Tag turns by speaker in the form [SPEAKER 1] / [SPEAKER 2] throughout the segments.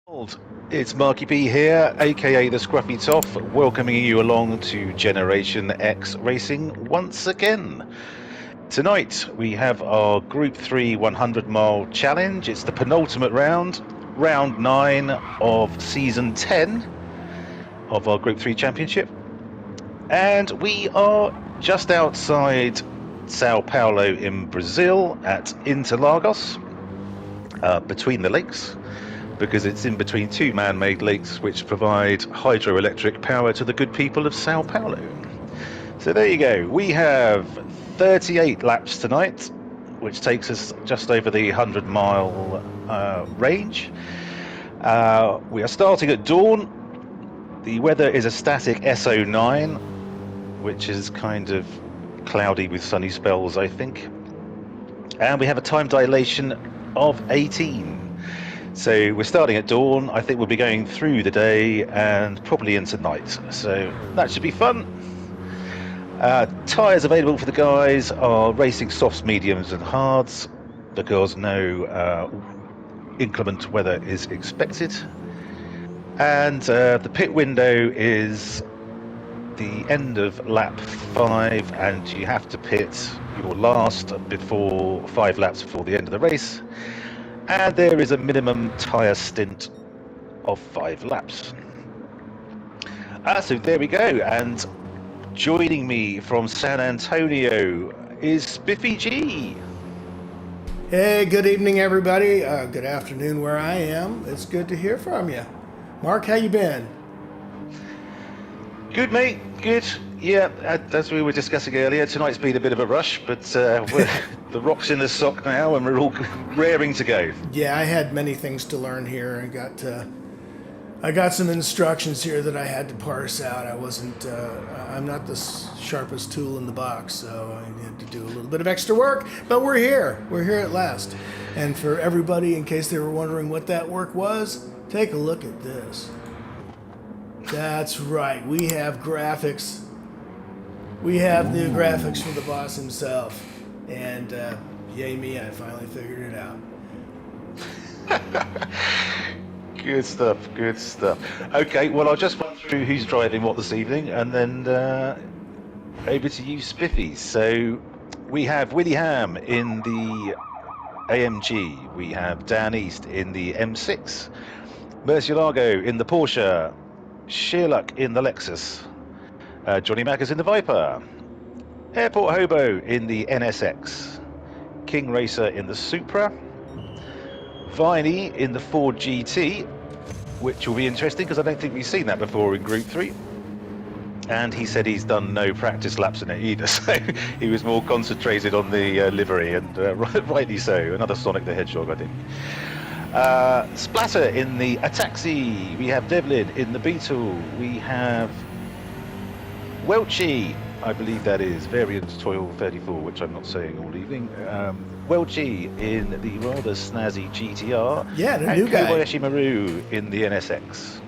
[SPEAKER 1] Old. It's Marky B here, aka the Scruffy Toff, welcoming you along to Generation X Racing once again. Tonight we have our Group 3 100 mile challenge. It's the penultimate round, round 9 of season 10 of our Group 3 championship. And we are just outside Sao Paulo in Brazil at Interlagos, between the lakes, because it's in between two man-made lakes which provide hydroelectric power to the good people of Sao Paulo. So there you go. We have 38 laps tonight, which takes us just over the 100-mile range. We are starting at dawn. The weather is a static SO9, which is kind of cloudy with sunny spells, I think. And we have a time dilation of 18. So we're starting at dawn. I think we'll be going through the day and probably into night. So that should be fun. Tyres available for the guys are racing softs, mediums and hards, because no inclement weather is expected. And the pit window is the end of lap 5, and you have to pit your last before 5 laps before the end of the race. And there is a minimum tyre stint of 5 laps. So there we go. And joining me from San Antonio is Spiffy G.
[SPEAKER 2] Hey, good evening, everybody. Good afternoon where I am. It's good to hear from you. Mark, how you been?
[SPEAKER 1] Good, mate. Good. Yeah, as we were discussing earlier, tonight's been a bit of a rush, but the rock's in the sock now and we're all raring to go.
[SPEAKER 2] Yeah, I had many things to learn here. I got some instructions here that I had to parse out. I'm not the sharpest tool in the box, so I had to do a little bit of extra work, but we're here. We're here at last. And for everybody, in case they were wondering what that work was, take a look at this. That's right. We have graphics. We have the graphics from the boss himself. And yay me, I finally figured it out.
[SPEAKER 1] Good stuff, good stuff. Okay, well, I'll just run through who's driving what this evening, and then over to you, Spiffy. So we have Willie Ham in the AMG. We have Dan East in the M6. Murcielago in the Porsche. Sheerluck in the Lexus. Johnny Mack is in the Viper. Airport Hobo in the NSX. King Racer in the Supra. Viney in the Ford GT, which will be interesting because I don't think we've seen that before in Group 3. And he said he's done no practice laps in it either, so he was more concentrated on the livery, and rightly so. Another Sonic the Hedgehog, I think. Splatter in the Ataxi. We have Devlin in the Beetle. We have Welchie, I believe that is, variant Toil 34, which I'm not saying all evening. Welchie in the rather snazzy GTR.
[SPEAKER 2] Yeah, the new guy.
[SPEAKER 1] Kobayashi Maru in the NSX.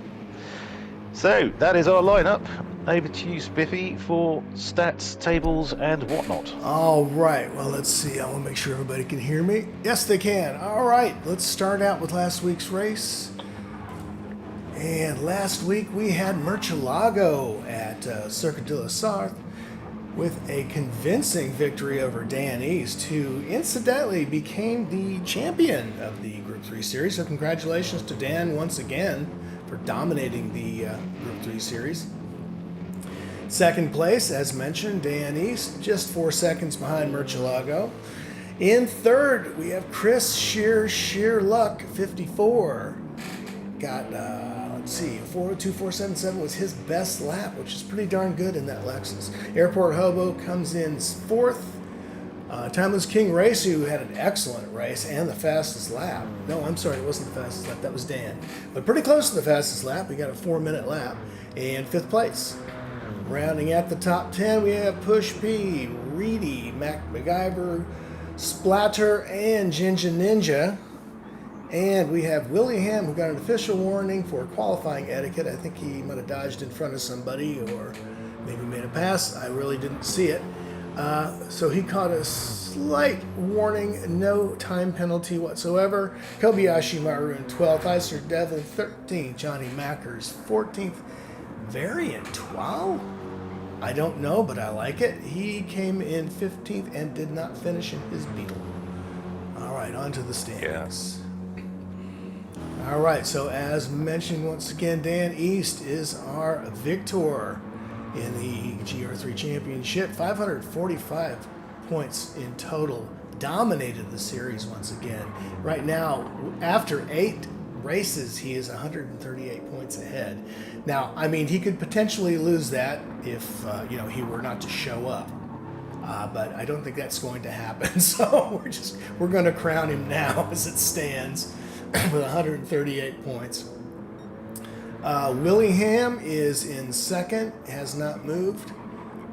[SPEAKER 1] So that is our lineup. Over to you, Spiffy, for stats, tables, and whatnot.
[SPEAKER 2] All right. Well, let's see. I want to make sure everybody can hear me. Yes, they can. All right. Let's start out with last week's race. And last week we had Murcielago at Circuit de la Sarthe with a convincing victory over Dan East, who incidentally became the champion of the Group 3 Series. So congratulations to Dan once again for dominating the Group 3 Series. Second place, as mentioned, Dan East, just 4 seconds behind Murcielago. In third, we have Chris Sheerluck, 54. Got, let's see, 402.477 was his best lap, which is pretty darn good in that Lexus. Airport Hobo comes in fourth. Timeless King Race, who had an excellent race and the fastest lap. No, I'm sorry, it wasn't the fastest lap, that was Dan. But pretty close to the fastest lap. We got a 4-minute lap. And fifth place. Rounding at the top 10, we have Push P, Reedy, Mac MacGyver, Splatter, and Ginger Ninja. And we have Willie Ham, who got an official warning for qualifying etiquette. I think he might have dodged in front of somebody or maybe made a pass. I really didn't see it. So he caught a slight warning, no time penalty whatsoever. Kobayashi Maru in 12th, Icer Devil 13th, Johnny Mackers 14th, Variant 12? I don't know, but I like it. He came in 15th and did not finish in his Beetle. All right, on to the standings. All right, so as mentioned once again, Dan East is our victor in the Gr3 Championship. 545 points in total. Dominated the series once again. Right now, after 8 races, he is 138 points ahead. Now, I mean, he could potentially lose that if he were not to show up. But I don't think that's going to happen. So we're going to crown him now as it stands with 138 points. Willingham is in second, has not moved.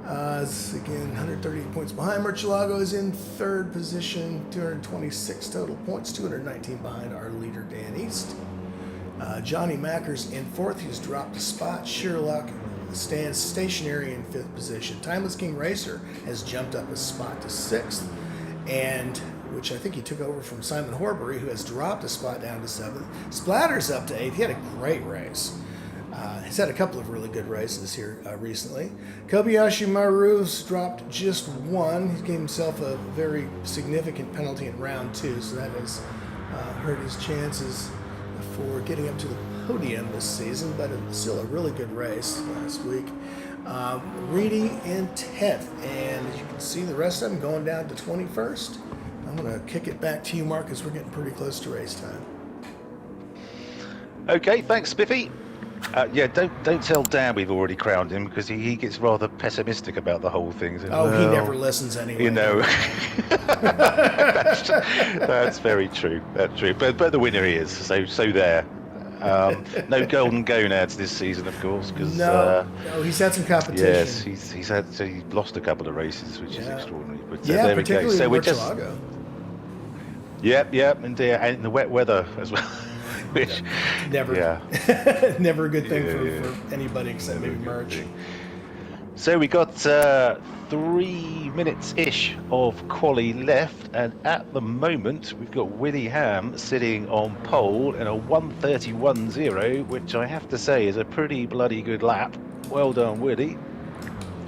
[SPEAKER 2] Again, 138 points behind. Murcielago is in third position, 226 total points, 219 behind our leader, Dan East. Johnny Mackers in fourth, he's dropped a spot. Sherlock stands stationary in fifth position. Timeless King Racer has jumped up a spot to sixth, and which I think he took over from Simon Horbury, who has dropped a spot down to seventh. Splatter's up to eighth. He had a great race. He's had a couple of really good races here recently. Kobayashi Maru's dropped just one. He gave himself a very significant penalty in round 2, so that has hurt his chances for getting up to the podium this season, but it's still a really good race last week. Reedy in 10th, and as you can see, the rest of them going down to 21st. I'm going to kick it back to you, Mark, as we're getting pretty close to race time.
[SPEAKER 1] Okay, thanks, Spiffy. Don't tell Dan we've already crowned him, because he gets rather pessimistic about the whole thing. So,
[SPEAKER 2] he never listens anyway.
[SPEAKER 1] That's very true. That's true. But the winner he is. So there. No golden gonads this season, of course, because
[SPEAKER 2] no, he's had some competition.
[SPEAKER 1] Yes, he's lost a couple of races, which is extraordinary. But
[SPEAKER 2] there we
[SPEAKER 1] go. So we're just. Yep, and in the wet weather as well. Which,
[SPEAKER 2] never a good thing for anybody except maybe Merch.
[SPEAKER 1] So we got 3 minutes-ish of quali left, and at the moment we've got Willie Ham sitting on pole in a 1:31.0, which I have to say is a pretty bloody good lap. Well done, Willie.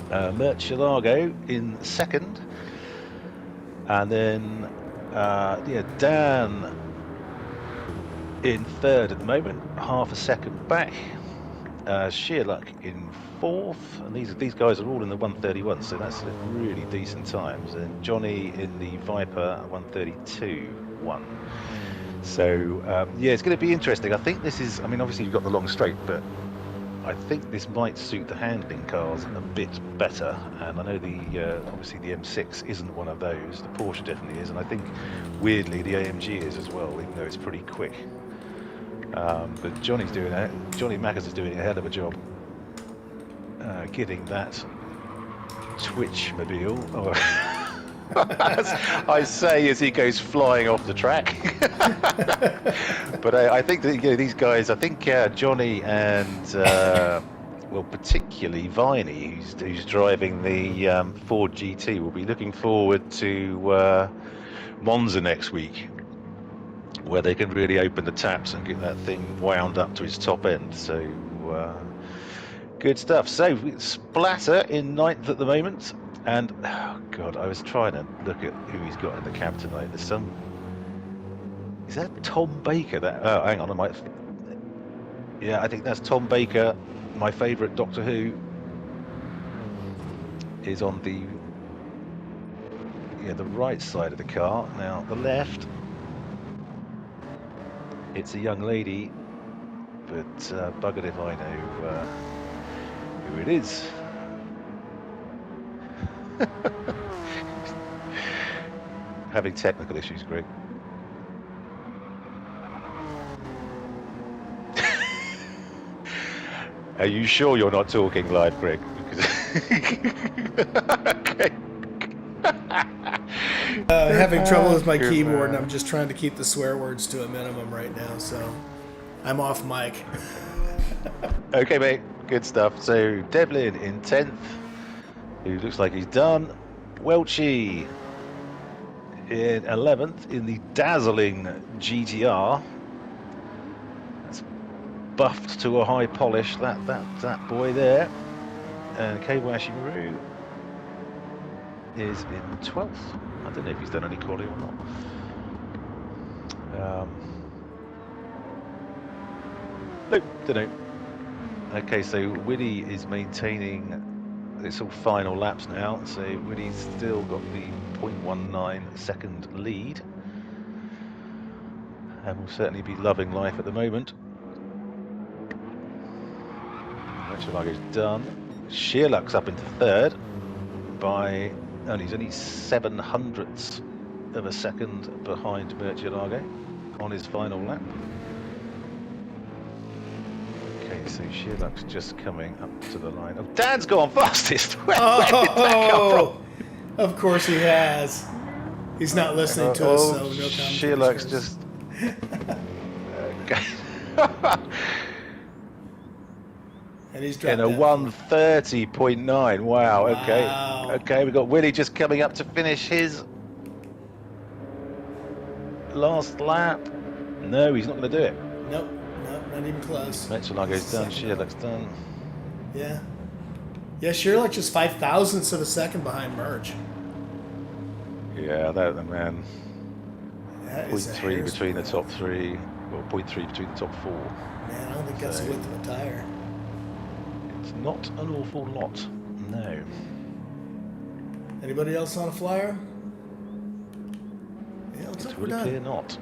[SPEAKER 1] Murcielago in second, and then Dan in third at the moment, half a second back. Sherlock in fourth, and these guys are all in the 1:31, so that's really decent times. And Johnny in the Viper 1:32.1. So it's going to be interesting. I think this is. I mean, obviously you've got the long straight, but I think this might suit the handling cars a bit better. And I know obviously the M6 isn't one of those. The Porsche definitely is, and I think weirdly the AMG is as well, even though it's pretty quick. But Johnny Mackers is doing a hell of a job getting that Twitch mobile, as I say, as he goes flying off the track. But I think that these guys, I think Johnny and particularly Viney, who's driving the Ford GT, will be looking forward to Monza next week, where they can really open the taps and get that thing wound up to its top end. So good stuff. So Splatter in 9th at the moment, and oh god, I was trying to look at who he's got in the cab tonight. There's some. Is that Tom Baker? Hang on, I think that's Tom Baker, my favourite Doctor Who. Is on the right side of the car. Now the left, it's a young lady, but buggered if I know who it is. Having technical issues, Greg. Are you sure you're not talking live, Greg? Okay.
[SPEAKER 2] Having trouble with my keyboard, and I'm just trying to keep the swear words to a minimum right now, so I'm off mic.
[SPEAKER 1] Okay, mate. Good stuff. So Devlin in 10th, who looks like he's done. Welchie in 11th in the dazzling GTR. That's buffed to a high polish, that boy there. And Kobayashi Maru is in 12th. I don't know if he's done any quality or not. Nope, don't know. Okay, so Woody is maintaining. It's all final laps now, so Woody's still got the 0.19 second lead, and will certainly be loving life at the moment. Murcielago's done. Sheerluck's up into third by he's only 0.07 of a second behind Murcielago on his final lap. Okay, so Sheerluck's just coming up to the line. Oh, Dan's gone fastest. Where did that come from?
[SPEAKER 2] Of course he has. He's not listening to us, so no comment.
[SPEAKER 1] Sheerluck's just. Okay.
[SPEAKER 2] And he's
[SPEAKER 1] in a 1:30.9. Wow. Okay. Okay, we've got Willie just coming up to finish his last lap. No, he's not going to do it.
[SPEAKER 2] Nope. Not even close.
[SPEAKER 1] Murcielago's done. Sheerluck's done.
[SPEAKER 2] Yeah. Yeah, Sheerluck just 0.005 of a second behind Merch.
[SPEAKER 1] Yeah, that the man. 0.3 between the top three, or 0.3 between the top four.
[SPEAKER 2] Man, I don't think that's the width of a tire.
[SPEAKER 1] It's not an awful lot, no.
[SPEAKER 2] Anybody else on a flyer? Yeah, looks like we're done.
[SPEAKER 1] Clear not.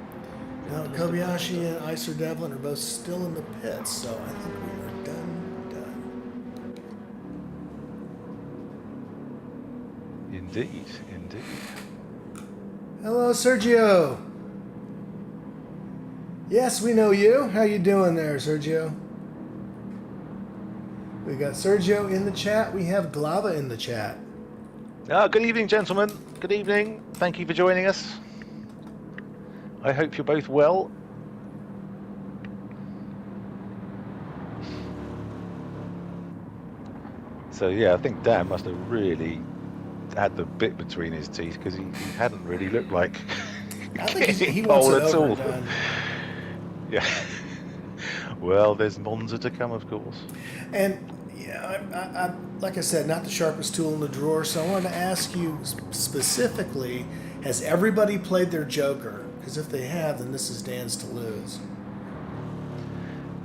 [SPEAKER 2] Now, Kobayashi and Icer Devlin are both still in the pits, so I think we are done.
[SPEAKER 1] Indeed.
[SPEAKER 2] Hello, Sergio. Yes, we know you. How you doing there, Sergio? We got Sergio in the chat. We have Glava in the chat.
[SPEAKER 1] Good evening, gentlemen. Good evening. Thank you for joining us. I hope you're both well. So yeah, I think Dan must have really had the bit between his teeth, because he hadn't really looked like
[SPEAKER 2] I think he wants it
[SPEAKER 1] at all.
[SPEAKER 2] overdone.
[SPEAKER 1] Yeah. Well, there's Monza to come, of course.
[SPEAKER 2] And yeah, I like I said, not the sharpest tool in the drawer. So I wanted to ask you specifically: has everybody played their Joker? Because if they have, then this is Dan's to lose.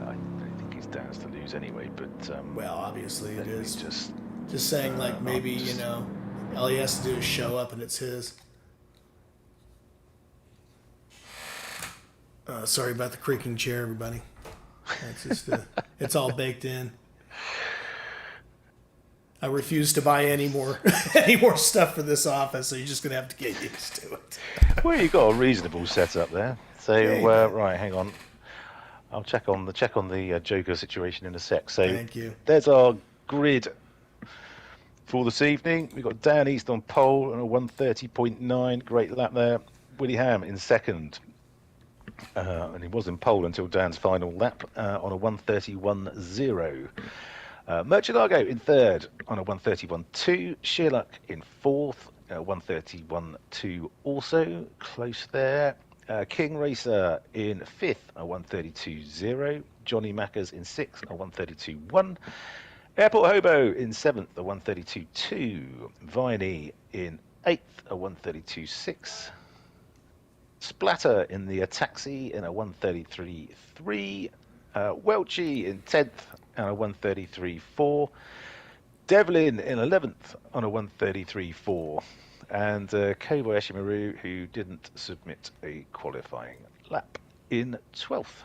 [SPEAKER 1] I think it's Dan's to lose anyway, but
[SPEAKER 2] well, obviously it is.
[SPEAKER 1] Just
[SPEAKER 2] saying, like maybe you know, all he has to do is show up and it's his. Sorry about the creaking chair, everybody. It's just it's all baked in. I refuse to buy any more stuff for this office, so you're just gonna have to get used to it.
[SPEAKER 1] Well, you've got a reasonable setup there. So right, hang on. I'll check on the Joker situation in a sec. So
[SPEAKER 2] thank you.
[SPEAKER 1] There's our grid for this evening. We've got Dan East on pole and a 1:30.9. Great lap there. Willie Ham in second. And he was in pole until Dan's final lap on a 1:31.0. Murcielago in third on a 1:31.2. Sheerluck in fourth, 1:31.2 also. Close there. King Racer in fifth, a 1:32.0. Johnny Mackers in sixth, a 1:32.1. Airport Hobo in seventh, a 1:32.2. Viney in eighth, a 1:32.6. Splatter in the taxi in a 1:33.3. Welchie in 10th and a 1:33.4. Devlin in 11th on a 1:33.4. And Kobayashi Maru, who didn't submit a qualifying lap, in 12th.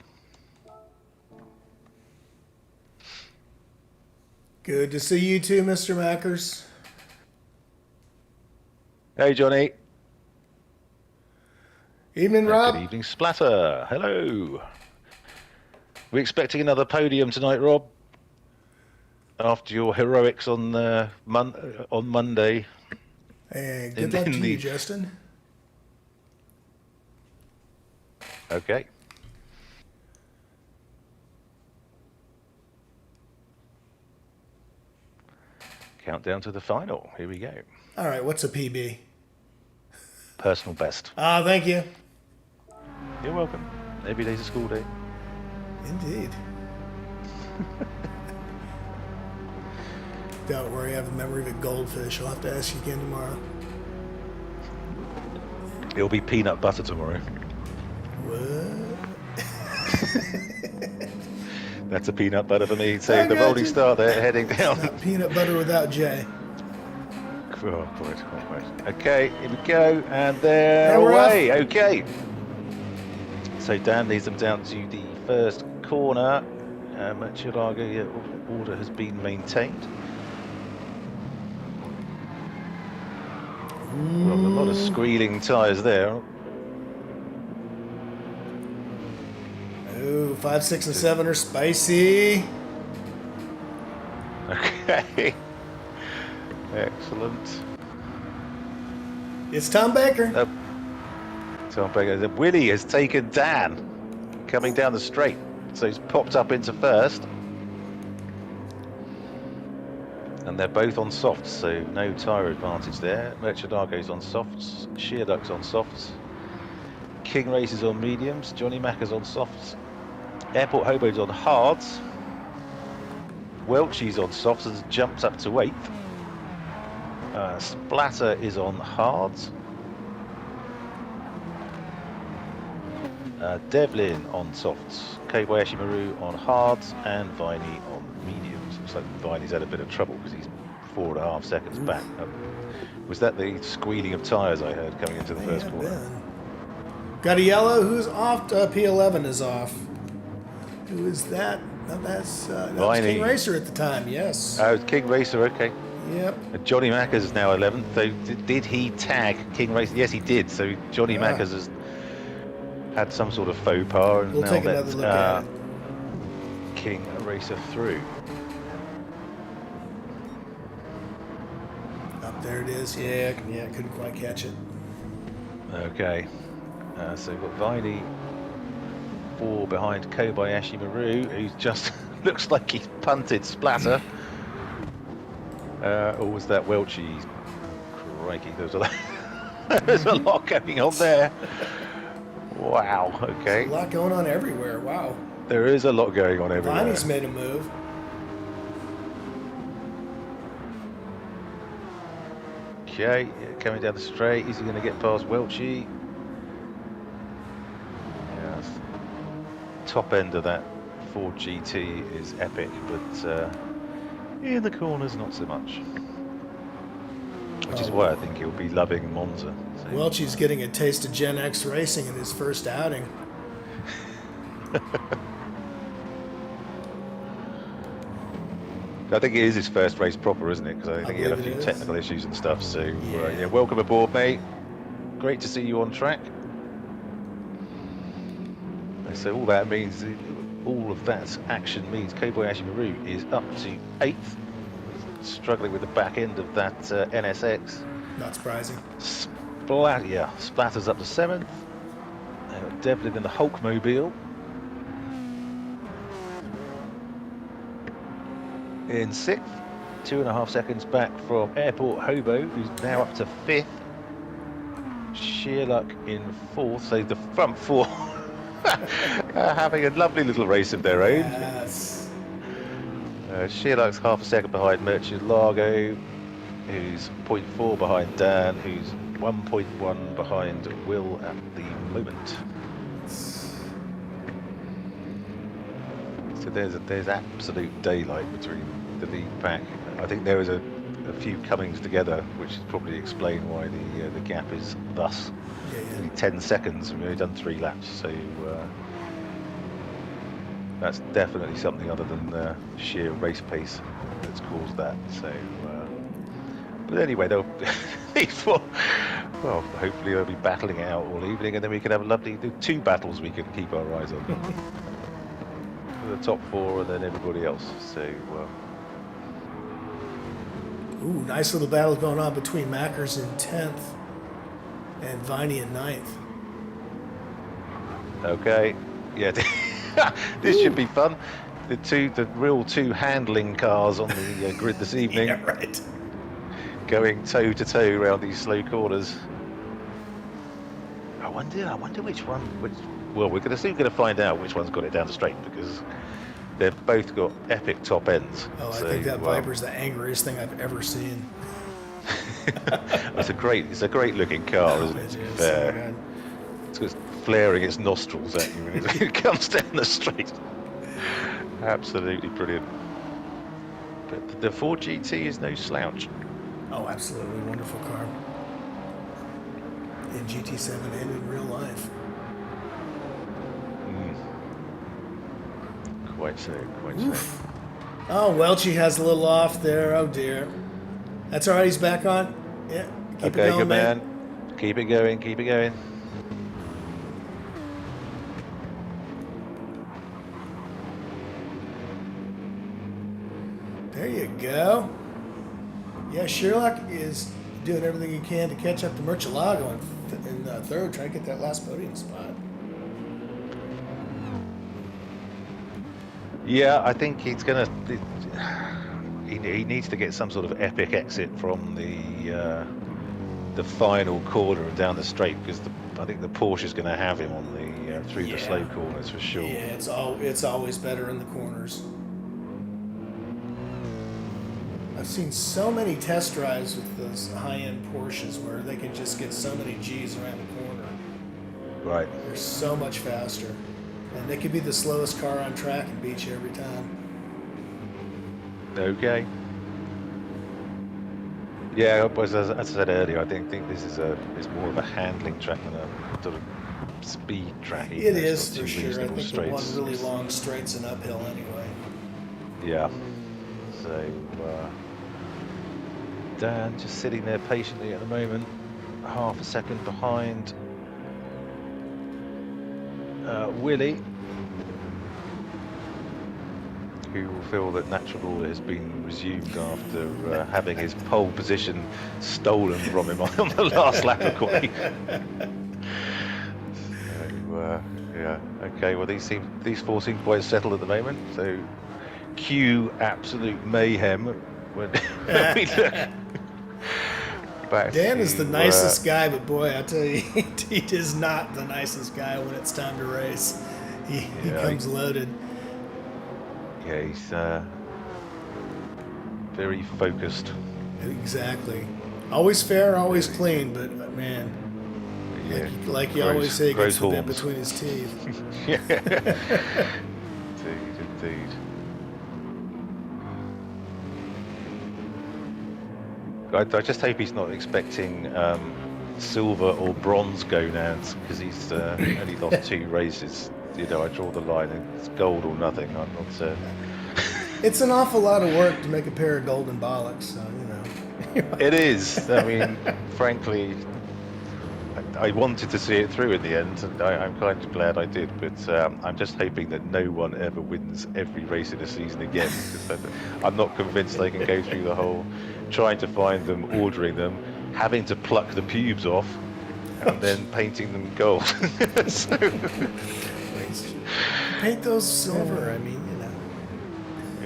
[SPEAKER 2] Good to see you too, Mr. Mackers.
[SPEAKER 1] Hey, Johnny.
[SPEAKER 2] Evening, Rob.
[SPEAKER 1] Good evening, Splatter. Hello. We're expecting another podium tonight, Rob. After your heroics on Monday.
[SPEAKER 2] Hey, good luck to you, Justin.
[SPEAKER 1] Okay. Countdown to the final. Here we go.
[SPEAKER 2] All right, what's a PB?
[SPEAKER 1] Personal best.
[SPEAKER 2] Ah, thank you.
[SPEAKER 1] You're welcome. Every day's a school day.
[SPEAKER 2] Indeed. Don't worry, I have the memory of a goldfish. I'll have to ask you again tomorrow.
[SPEAKER 1] It'll be peanut butter tomorrow.
[SPEAKER 2] What?
[SPEAKER 1] That's a peanut butter for me. So
[SPEAKER 2] I
[SPEAKER 1] the
[SPEAKER 2] got
[SPEAKER 1] rolling
[SPEAKER 2] you.
[SPEAKER 1] start there, heading down.
[SPEAKER 2] Not peanut butter without J.
[SPEAKER 1] Oh, quite. Okay, here we go, and they're
[SPEAKER 2] And we're
[SPEAKER 1] away. Okay. So Dan leads them down to the first corner. Murcielago, yeah, order has been maintained. Well, a lot of squealing tyres there.
[SPEAKER 2] Ooh, 5, 6, and 7 are spicy.
[SPEAKER 1] Okay. Excellent.
[SPEAKER 2] It's Tom Baker.
[SPEAKER 1] Tom Baker. Willie has taken Dan coming down the straight. So he's popped up into first. And they're both on softs, so no tyre advantage there. Murcielago's on softs. Sheerluck's on softs. King Race is on mediums. Johnny Macca's on softs. Airport Hobo's on hards. Welchie's on softs and jumps up to 8th. Splatter is on hards. Devlin on softs. Kobayashi Maru on hards. And Viney on mediums. Looks like Viney's had a bit of trouble because he's 4.5 seconds back. Was that the squealing of tyres I heard coming into the first corner?
[SPEAKER 2] Got a yellow. Who's off? P11 is off. Who is that? That was King Racer at the time, yes.
[SPEAKER 1] Oh, King Racer, okay.
[SPEAKER 2] Yep.
[SPEAKER 1] Johnny Macca's is now 11th. So did he tag King Racer? Yes, he did. So Johnny Macca's has had some sort of faux pas and
[SPEAKER 2] we'll
[SPEAKER 1] now
[SPEAKER 2] take another look at it.
[SPEAKER 1] King Racer through.
[SPEAKER 2] Up there it is. Yeah, couldn't quite catch it.
[SPEAKER 1] Okay. So we've got Viney 4 behind Kobayashi Maru, who's just looks like he's punted Splatter. Or was that Welchie? Crikey, there's a lot going on there. Wow, okay.
[SPEAKER 2] There's a lot going on everywhere, wow.
[SPEAKER 1] There is a lot going on everywhere.
[SPEAKER 2] Viney's made a move.
[SPEAKER 1] Okay, coming down the straight, is he going to get past Welchie? Yes. Top end of that Ford GT is epic, but in the corners not so much. Which is why I think he'll be loving Monza. So.
[SPEAKER 2] Welchie's getting a taste of GenX racing in his first outing.
[SPEAKER 1] I think it is his first race proper, isn't it? Because I think he had a few technical issues and stuff. So yeah, welcome aboard, mate. Great to see you on track. So all that means, all of that action means Kobayashi Maru is up to 8th, struggling with the back end of that NSX.
[SPEAKER 2] Not surprising.
[SPEAKER 1] Splatter's up to 7th. Devlin in the Hulkmobile. In 6th, 2.5 seconds back from Airport Hobo, who's now up to 5th. Sheerluck in 4th, so the front 4 having a lovely little race of their own.
[SPEAKER 2] Yes.
[SPEAKER 1] Sheerluck's half a second behind Murcielago, who's 0.4 behind Dan, who's 1.1 behind Will at the moment. So there's absolute daylight between the lead pack. I think there is a few comings together, which is probably explain why the gap is thus. Only 10 seconds, and we've only done 3 laps, so that's definitely something other than sheer race pace that's caused that. So, but anyway, they'll well, hopefully they'll be battling it out all evening, and then we can have lovely 2 battles we can keep our eyes on. The top 4 and then everybody else. So.
[SPEAKER 2] Ooh, nice little battle going on between Mackers in 10th and Viney in 9th.
[SPEAKER 1] Okay, yeah, this should be fun. the real two handling cars on the grid this evening,
[SPEAKER 2] Yeah, right.
[SPEAKER 1] going toe to toe around these slow corners. I wonder which one. Well, we're soon going to find out which one's got it down the straight, because they've both got epic top ends.
[SPEAKER 2] Oh,
[SPEAKER 1] so,
[SPEAKER 2] I think that Viper's the angriest thing I've ever seen.
[SPEAKER 1] it's a great looking car, isn't it?
[SPEAKER 2] It is. Oh, my God.
[SPEAKER 1] It's just flaring its nostrils at you when it comes down the straight. Absolutely brilliant. But the Ford GT is no slouch.
[SPEAKER 2] Oh, absolutely wonderful car. In GT7 and in real life.
[SPEAKER 1] Quite so.
[SPEAKER 2] Oof. Oh, Welchie has a little off there. Oh, dear. That's all right. He's back on. Yeah. Keep it going,
[SPEAKER 1] Good
[SPEAKER 2] man.
[SPEAKER 1] Keep it going.
[SPEAKER 2] There you go. Yeah, Sherlock is doing everything he can to catch up to Murcielago in third, trying to get that last podium spot.
[SPEAKER 1] Yeah, I think he's gonna. He needs to get some sort of epic exit from the final corner and down the straight, because I think the Porsche is going to have him on the through the slow corners for sure.
[SPEAKER 2] Yeah, it's always better in the corners. I've seen so many test drives with those high-end Porsches where they can just get so many G's around the corner.
[SPEAKER 1] Right.
[SPEAKER 2] They're so much faster. And they could be the slowest car on track and beat you every time.
[SPEAKER 1] Okay. Yeah, as I said earlier, I think this is more of a handling track than a sort of speed track.
[SPEAKER 2] It is for sure. I think the one really long straights and uphill anyway.
[SPEAKER 1] Yeah. So Dan just sitting there patiently at the moment, half a second behind Willie, who will feel that natural order has been resumed after having his pole position stolen from him on the last lap of qualifying. So, yeah, okay. Well, these four seem quite settled at the moment. So, cue absolute mayhem when we look back.
[SPEAKER 2] Dan is the nicest guy, but boy, I tell you, he is not the nicest guy when it's time to race. He comes loaded.
[SPEAKER 1] Yeah, he's very focused.
[SPEAKER 2] Exactly. Always fair, always clean, but man,
[SPEAKER 1] Yeah,
[SPEAKER 2] like you always say, he gets the bit
[SPEAKER 1] horns
[SPEAKER 2] between his teeth.
[SPEAKER 1] Yeah. Indeed. I just hope he's not expecting silver or bronze gonads, because he's only lost 2 races. You know, I draw the line, and it's gold or nothing. I'm not.
[SPEAKER 2] It's an awful lot of work to make a pair of golden bollocks, so you know.
[SPEAKER 1] It is. I mean, frankly, I wanted to see it through in the end, and I'm kind of glad I did. But I'm just hoping that no one ever wins every race in a season again, because I'm not convinced they can go through the whole trying to find them, ordering them, having to pluck the pubes off, and then painting them gold. So,
[SPEAKER 2] paint those silver. I mean, you know.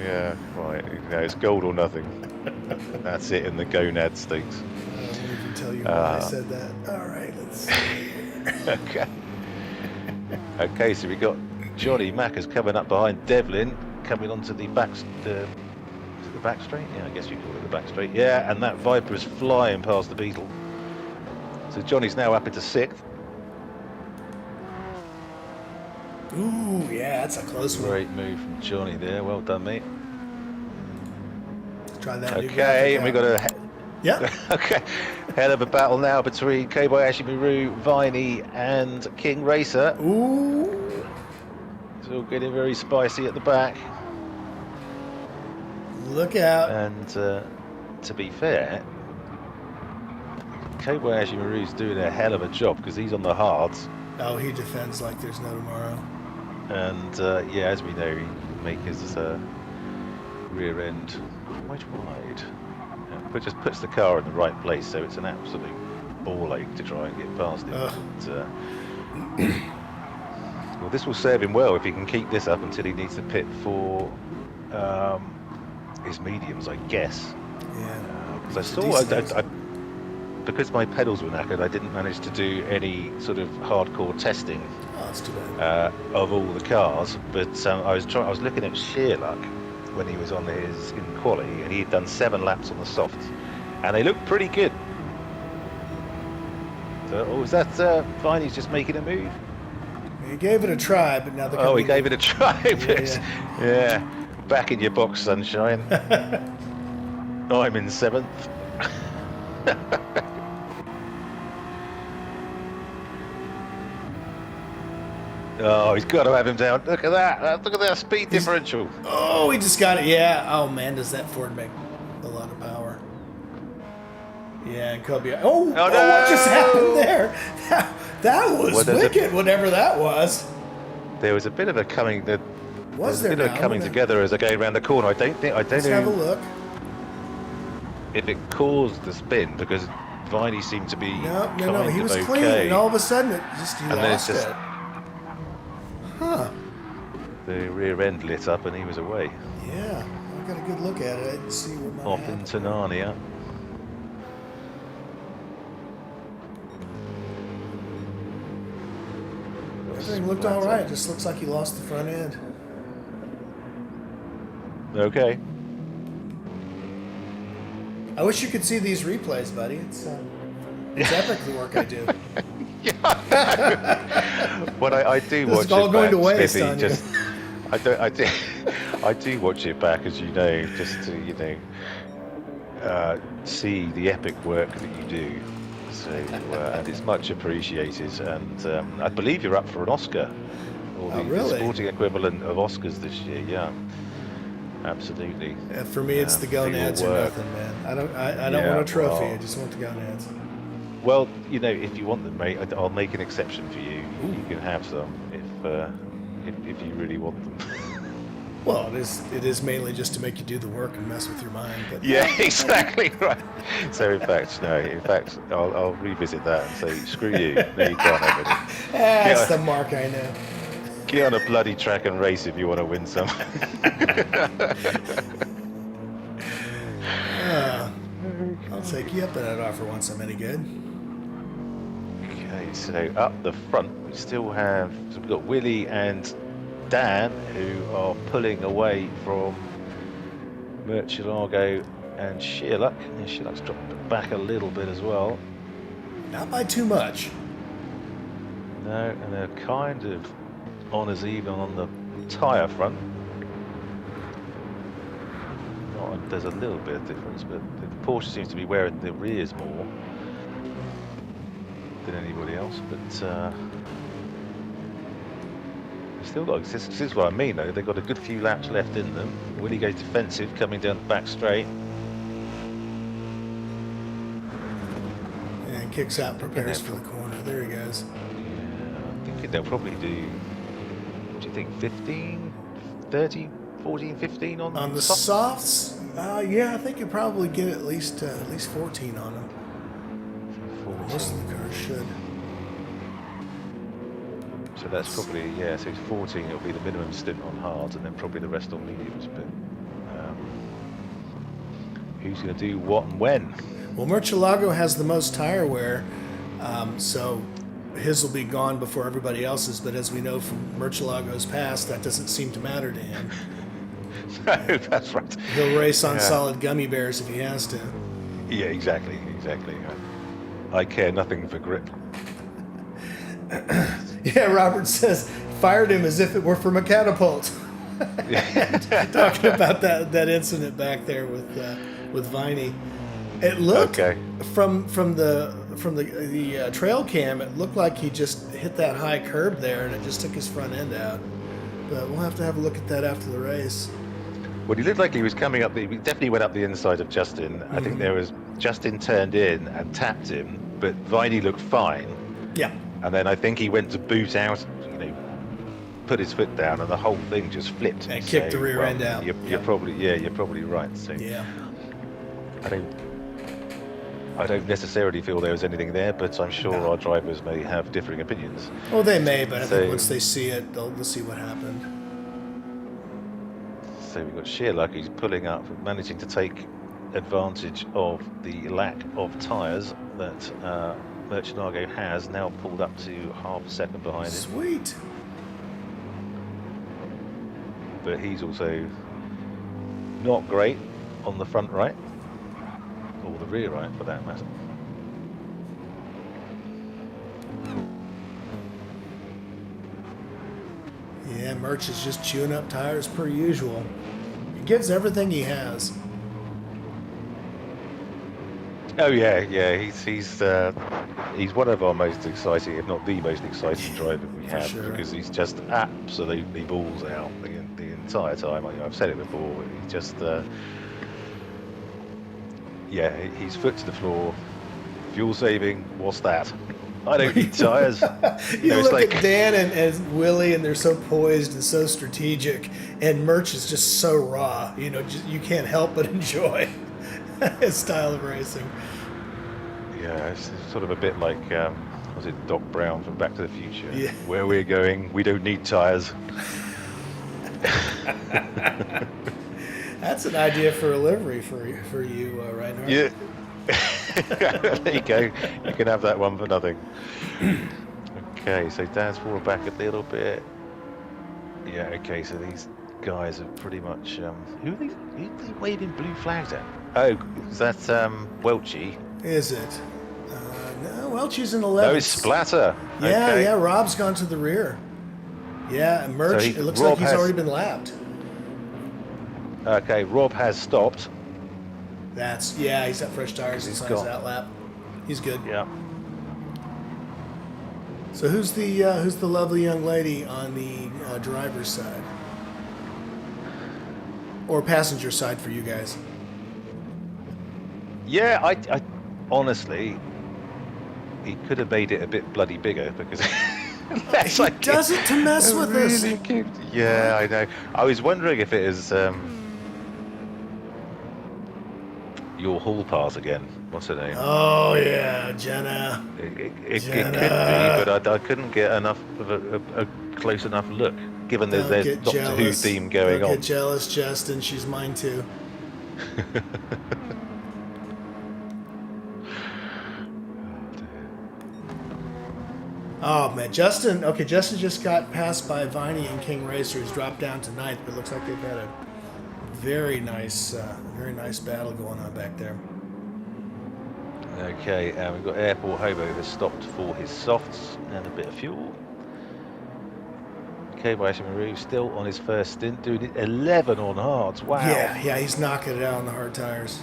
[SPEAKER 1] yeah, right. You know, it's gold or nothing. That's it in the gonad stakes.
[SPEAKER 2] I won't even tell you why I said that. All right, let's see here.
[SPEAKER 1] Okay. Okay, so we got Johnny Mackers coming up behind Devlin, coming onto the back. Is it the back straight? Yeah, I guess you call it the back straight. Yeah, and that Viper is flying past the Beetle. So Johnny's now up into 6th.
[SPEAKER 2] Ooh, yeah, that's a close one.
[SPEAKER 1] Great move from Johnny there. Well done, mate.
[SPEAKER 2] Try that.
[SPEAKER 1] Okay, and we got a
[SPEAKER 2] yeah.
[SPEAKER 1] Okay, hell of a battle now between Kobayashi Maru, Viney, and King Racer.
[SPEAKER 2] Ooh.
[SPEAKER 1] It's all getting very spicy at the back.
[SPEAKER 2] Look out.
[SPEAKER 1] And to be fair, Kobayashi Maru's doing a hell of a job, because he's on the hards.
[SPEAKER 2] Oh, he defends like there's no tomorrow.
[SPEAKER 1] And yeah, as we know, he can make his rear end quite wide. But just puts the car in the right place, so it's an absolute ball ache to try and get past him. But, well, this will serve him well if he can keep this up until he needs to pit for his mediums, I guess.
[SPEAKER 2] Yeah.
[SPEAKER 1] Because I saw, because my pedals were knackered, I didn't manage to do any sort of hardcore testing
[SPEAKER 2] that's too bad.
[SPEAKER 1] of all the cars. But I was looking at sheer luck when he was on his in quali, and he had done 7 laps on the softs, and they looked pretty good. So, oh, is that Viney's just making a move?
[SPEAKER 2] He gave it a try, but now
[SPEAKER 1] he gave it a try. Yeah. Back in your box, sunshine. I'm in 7th. Oh, he's got to have him down. Look at that. Look at that speed differential.
[SPEAKER 2] Oh, he just got it. Yeah. Oh, man, does that Ford make a lot of power. Yeah, and Kobe. Oh, no. What just happened there? That was wicked, whatever that was.
[SPEAKER 1] There was a bit of a coming together as I go around the corner. I don't know.
[SPEAKER 2] Let's have a look.
[SPEAKER 1] If it caused the spin, because Viney seemed to be
[SPEAKER 2] No, he was clean, and all of a sudden he lost it. Huh.
[SPEAKER 1] The rear end lit up and he was away.
[SPEAKER 2] Yeah, I got a good look at it. I didn't see what might
[SPEAKER 1] off
[SPEAKER 2] happen.
[SPEAKER 1] into Narnia.
[SPEAKER 2] Everything looked all right. Just looks like he lost the front end.
[SPEAKER 1] Okay.
[SPEAKER 2] I wish you could see these replays, buddy. It's epic the work I do.
[SPEAKER 1] Well, I do
[SPEAKER 2] this
[SPEAKER 1] watch
[SPEAKER 2] is all
[SPEAKER 1] it
[SPEAKER 2] going
[SPEAKER 1] back,
[SPEAKER 2] to waste
[SPEAKER 1] Smithy,
[SPEAKER 2] on
[SPEAKER 1] just,
[SPEAKER 2] you.
[SPEAKER 1] I do watch it back, as you know, just to see the epic work that you do. So and it's much appreciated. And I believe you're up for an Oscar, or the sporting equivalent of Oscars this year. Yeah. Absolutely.
[SPEAKER 2] For me, it's the gonads or nothing, man. I don't want a trophy. I just want the gonads.
[SPEAKER 1] Well, if you want them, mate, I'll make an exception for you. Ooh. You can have some if you really want them.
[SPEAKER 2] Well, it is mainly just to make you do the work and mess with your mind. But
[SPEAKER 1] yeah, exactly right. So in fact, I'll revisit that and say, screw you. No, you can't have it.
[SPEAKER 2] That's the mark I know.
[SPEAKER 1] Get on a bloody track and race if you want to win some.
[SPEAKER 2] I'll take you up on that offer once I'm any good.
[SPEAKER 1] Okay, so up the front we still have, so we've got Willie and Dan who are pulling away from Murcielago and Sheerluck. And Sheerluck's dropped back a little bit as well.
[SPEAKER 2] Not by too much.
[SPEAKER 1] No, and they're kind of on as even on the tyre front. There's a little bit of difference, but the Porsche seems to be wearing the rears more than anybody else. But still got. This is what I mean, though. They've got a good few laps left in them. Willie goes defensive, coming down the back straight.
[SPEAKER 2] And kicks out, prepares for the corner. There he goes.
[SPEAKER 1] Yeah, I'm thinking they'll probably do. What do you think? 15, 30, 14, 15 on
[SPEAKER 2] the softs? Yeah, I think you'll probably get at least 14 on them.
[SPEAKER 1] 14.
[SPEAKER 2] Most of the cars should.
[SPEAKER 1] So that's probably, so it's 14, it'll be the minimum stint on hards, and then probably the rest on mediums. But who's going to do what and when?
[SPEAKER 2] Well, Murcielago has the most tire wear, so his will be gone before everybody else's, but as we know from Murcielago's past, that doesn't seem to matter to him.
[SPEAKER 1] No, that's right.
[SPEAKER 2] He'll race on solid gummy bears if he has to.
[SPEAKER 1] Yeah, exactly. I care nothing for grip.
[SPEAKER 2] Yeah, Robert says, fired him as if it were from a catapult. Talking about that incident back there with Viney. It looked from the trail cam, it looked like he just hit that high curb there and it just took his front end out. But we'll have to have a look at that after the race.
[SPEAKER 1] Well, he looked like he was coming up. He definitely went up the inside of Justin. I think Justin turned in and tapped him, but Viney looked fine.
[SPEAKER 2] Yeah.
[SPEAKER 1] And then I think he went to boot out, put his foot down, and the whole thing just flipped
[SPEAKER 2] and kicked the rear end out.
[SPEAKER 1] You're probably right. So
[SPEAKER 2] yeah.
[SPEAKER 1] I think I don't necessarily feel there was anything there, but I'm sure
[SPEAKER 2] No.
[SPEAKER 1] our drivers may have differing opinions.
[SPEAKER 2] Oh, they may, but I
[SPEAKER 1] So-
[SPEAKER 2] think once they see it, they'll see what happened.
[SPEAKER 1] So we've got sheer luck. He's pulling up, managing to take advantage of the lack of tyres that Murcielago has, now pulled up to half a second behind him.
[SPEAKER 2] Sweet.
[SPEAKER 1] But he's also not great on the front right, or the rear right for that matter.
[SPEAKER 2] Yeah, Murch is just chewing up tires per usual. He gives everything he has.
[SPEAKER 1] Oh yeah, yeah. He's one of our most exciting, if not the most exciting driver we have,
[SPEAKER 2] sure.
[SPEAKER 1] because he's just absolutely balls out the entire time. I've said it before. He just, yeah, he's foot to the floor. Fuel saving. What's that? I don't need tyres.
[SPEAKER 2] You look at Dan and Willie, and they're so poised and so strategic, and Murch is just so raw. You know, you can't help but enjoy his style of racing.
[SPEAKER 1] Yeah, it's sort of a bit like, was it Doc Brown from Back to the Future?
[SPEAKER 2] Yeah.
[SPEAKER 1] Where we're going, we don't need tyres.
[SPEAKER 2] That's an idea for a livery for you, Reinhardt.
[SPEAKER 1] Yeah. There you go. You can have that one for nothing. Okay, so Dan's fallen back a little bit. Yeah, okay, so these guys are pretty much... who are they waving blue flags at? Oh, is that Welchie?
[SPEAKER 2] Is it? No, Welchie's in 11th.
[SPEAKER 1] No, it's Splatter.
[SPEAKER 2] Yeah,
[SPEAKER 1] Okay.
[SPEAKER 2] yeah, Rob's gone to the rear. Yeah, and Murch,
[SPEAKER 1] So
[SPEAKER 2] it looks
[SPEAKER 1] Rob
[SPEAKER 2] like he's
[SPEAKER 1] has-
[SPEAKER 2] already been lapped.
[SPEAKER 1] Okay, Rob has stopped.
[SPEAKER 2] He's got fresh tires.
[SPEAKER 1] He's
[SPEAKER 2] He's
[SPEAKER 1] got-
[SPEAKER 2] that lap. He's good.
[SPEAKER 1] Yeah.
[SPEAKER 2] So who's the lovely young lady on the driver's side? Or passenger side for you guys?
[SPEAKER 1] Yeah, I honestly, he could have made it a bit bloody bigger because that's
[SPEAKER 2] He does it to mess with us.
[SPEAKER 1] really cute. Yeah, I know. I was wondering if it is your hall pass again. What's her name?
[SPEAKER 2] Oh yeah, Jenna.
[SPEAKER 1] It could be,
[SPEAKER 2] Jenna.
[SPEAKER 1] but I couldn't get enough of a close enough look, given
[SPEAKER 2] Don't
[SPEAKER 1] there's
[SPEAKER 2] get
[SPEAKER 1] Doctor Who
[SPEAKER 2] jealous.
[SPEAKER 1] theme going
[SPEAKER 2] Don't
[SPEAKER 1] on.
[SPEAKER 2] get jealous, Justin. She's mine too. Oh man, Justin. Okay, Justin just got passed by Viney and King Racer. He's dropped down to 9th, but it looks like they've had a very nice battle going on back there.
[SPEAKER 1] Okay, we've got Airport Hobo that's stopped for his softs and a bit of fuel. Kobayashi Maru still on his first stint, doing 11 on hards. Wow.
[SPEAKER 2] Yeah, he's knocking it out on the hard tires.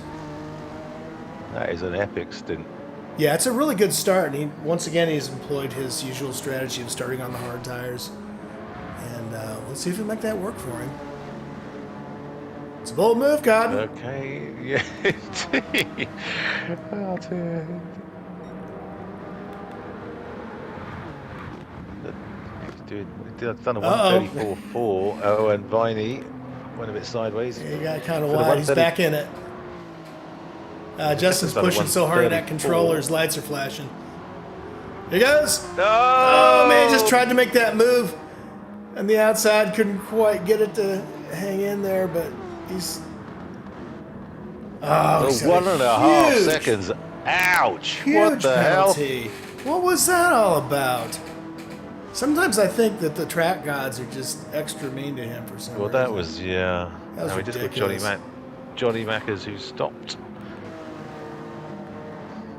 [SPEAKER 1] That is an epic stint.
[SPEAKER 2] Yeah, it's a really good start, and once again he's employed his usual strategy of starting on the hard tires. And let's see if we can make that work for him. It's a bold move, Cotton.
[SPEAKER 1] Okay, yeah, indeed. Oh, dear. He's done a 134.4. Oh, and Viney went a bit sideways.
[SPEAKER 2] He got kind of
[SPEAKER 1] For the
[SPEAKER 2] wide. He's
[SPEAKER 1] 130.
[SPEAKER 2] back in it. Justin's
[SPEAKER 1] done a
[SPEAKER 2] pushing so hard in that
[SPEAKER 1] 134.
[SPEAKER 2] controller, his lights are flashing. Here he goes.
[SPEAKER 1] Oh,
[SPEAKER 2] Oh, man, just tried to make that move. On the outside, couldn't quite get it to hang in there, but he's... Oh, he's got
[SPEAKER 1] 1.5
[SPEAKER 2] huge,
[SPEAKER 1] seconds. Ouch!
[SPEAKER 2] Huge
[SPEAKER 1] What the
[SPEAKER 2] penalty. What was that all about? Sometimes I think that the track gods are just extra mean to him for some
[SPEAKER 1] hell? Well,
[SPEAKER 2] reason.
[SPEAKER 1] that was, yeah.
[SPEAKER 2] That was
[SPEAKER 1] No, we just got Johnny
[SPEAKER 2] ridiculous.
[SPEAKER 1] Johnny Mackers, who stopped.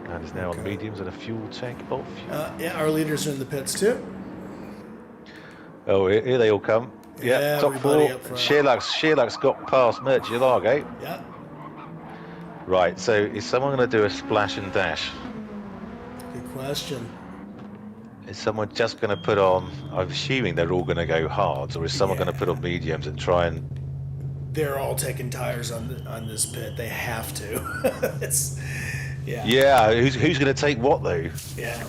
[SPEAKER 1] And is now on
[SPEAKER 2] Okay.
[SPEAKER 1] mediums and a fuel tank of fuel.
[SPEAKER 2] Yeah, our leaders are in the pits too.
[SPEAKER 1] Oh, here they all come. Yeah,
[SPEAKER 2] Yeah,
[SPEAKER 1] top
[SPEAKER 2] everybody
[SPEAKER 1] four.
[SPEAKER 2] up front.
[SPEAKER 1] Sheerluck's got past Murcielago.
[SPEAKER 2] Yeah.
[SPEAKER 1] Right, so is someone going to do a splash and dash?
[SPEAKER 2] Good question.
[SPEAKER 1] Is someone just going to put on, I'm assuming they're all going to go hards, or is someone going to put on mediums and try and...
[SPEAKER 2] They're all taking tires on this pit. They have to. Yeah.
[SPEAKER 1] Yeah, who's going to take what, though?
[SPEAKER 2] Yeah.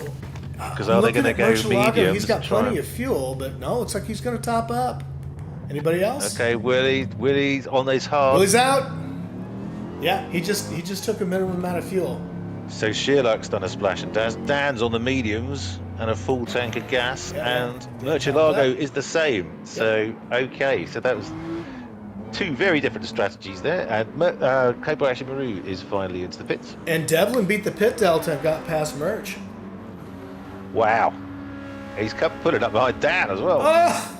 [SPEAKER 1] Because are they going to go mediums?
[SPEAKER 2] He's got
[SPEAKER 1] and try
[SPEAKER 2] plenty
[SPEAKER 1] and-
[SPEAKER 2] of fuel, but no, looks like he's going to top up. Anybody else?
[SPEAKER 1] Okay, Willie's on those hards.
[SPEAKER 2] Willie's out. Yeah, he just took a minimum amount of fuel.
[SPEAKER 1] So Sherlock's done a splash and dash. Dan's on the mediums and a full tank of gas,
[SPEAKER 2] Yeah,
[SPEAKER 1] and
[SPEAKER 2] didn't have
[SPEAKER 1] Murcielago
[SPEAKER 2] that.
[SPEAKER 1] is the same. So okay, so that was two very different strategies there. And Kobayashi Maru is finally into the pits.
[SPEAKER 2] And Devlin beat the pit delta and got past Merch.
[SPEAKER 1] Wow, he's put it up behind Dan as well.
[SPEAKER 2] Ah!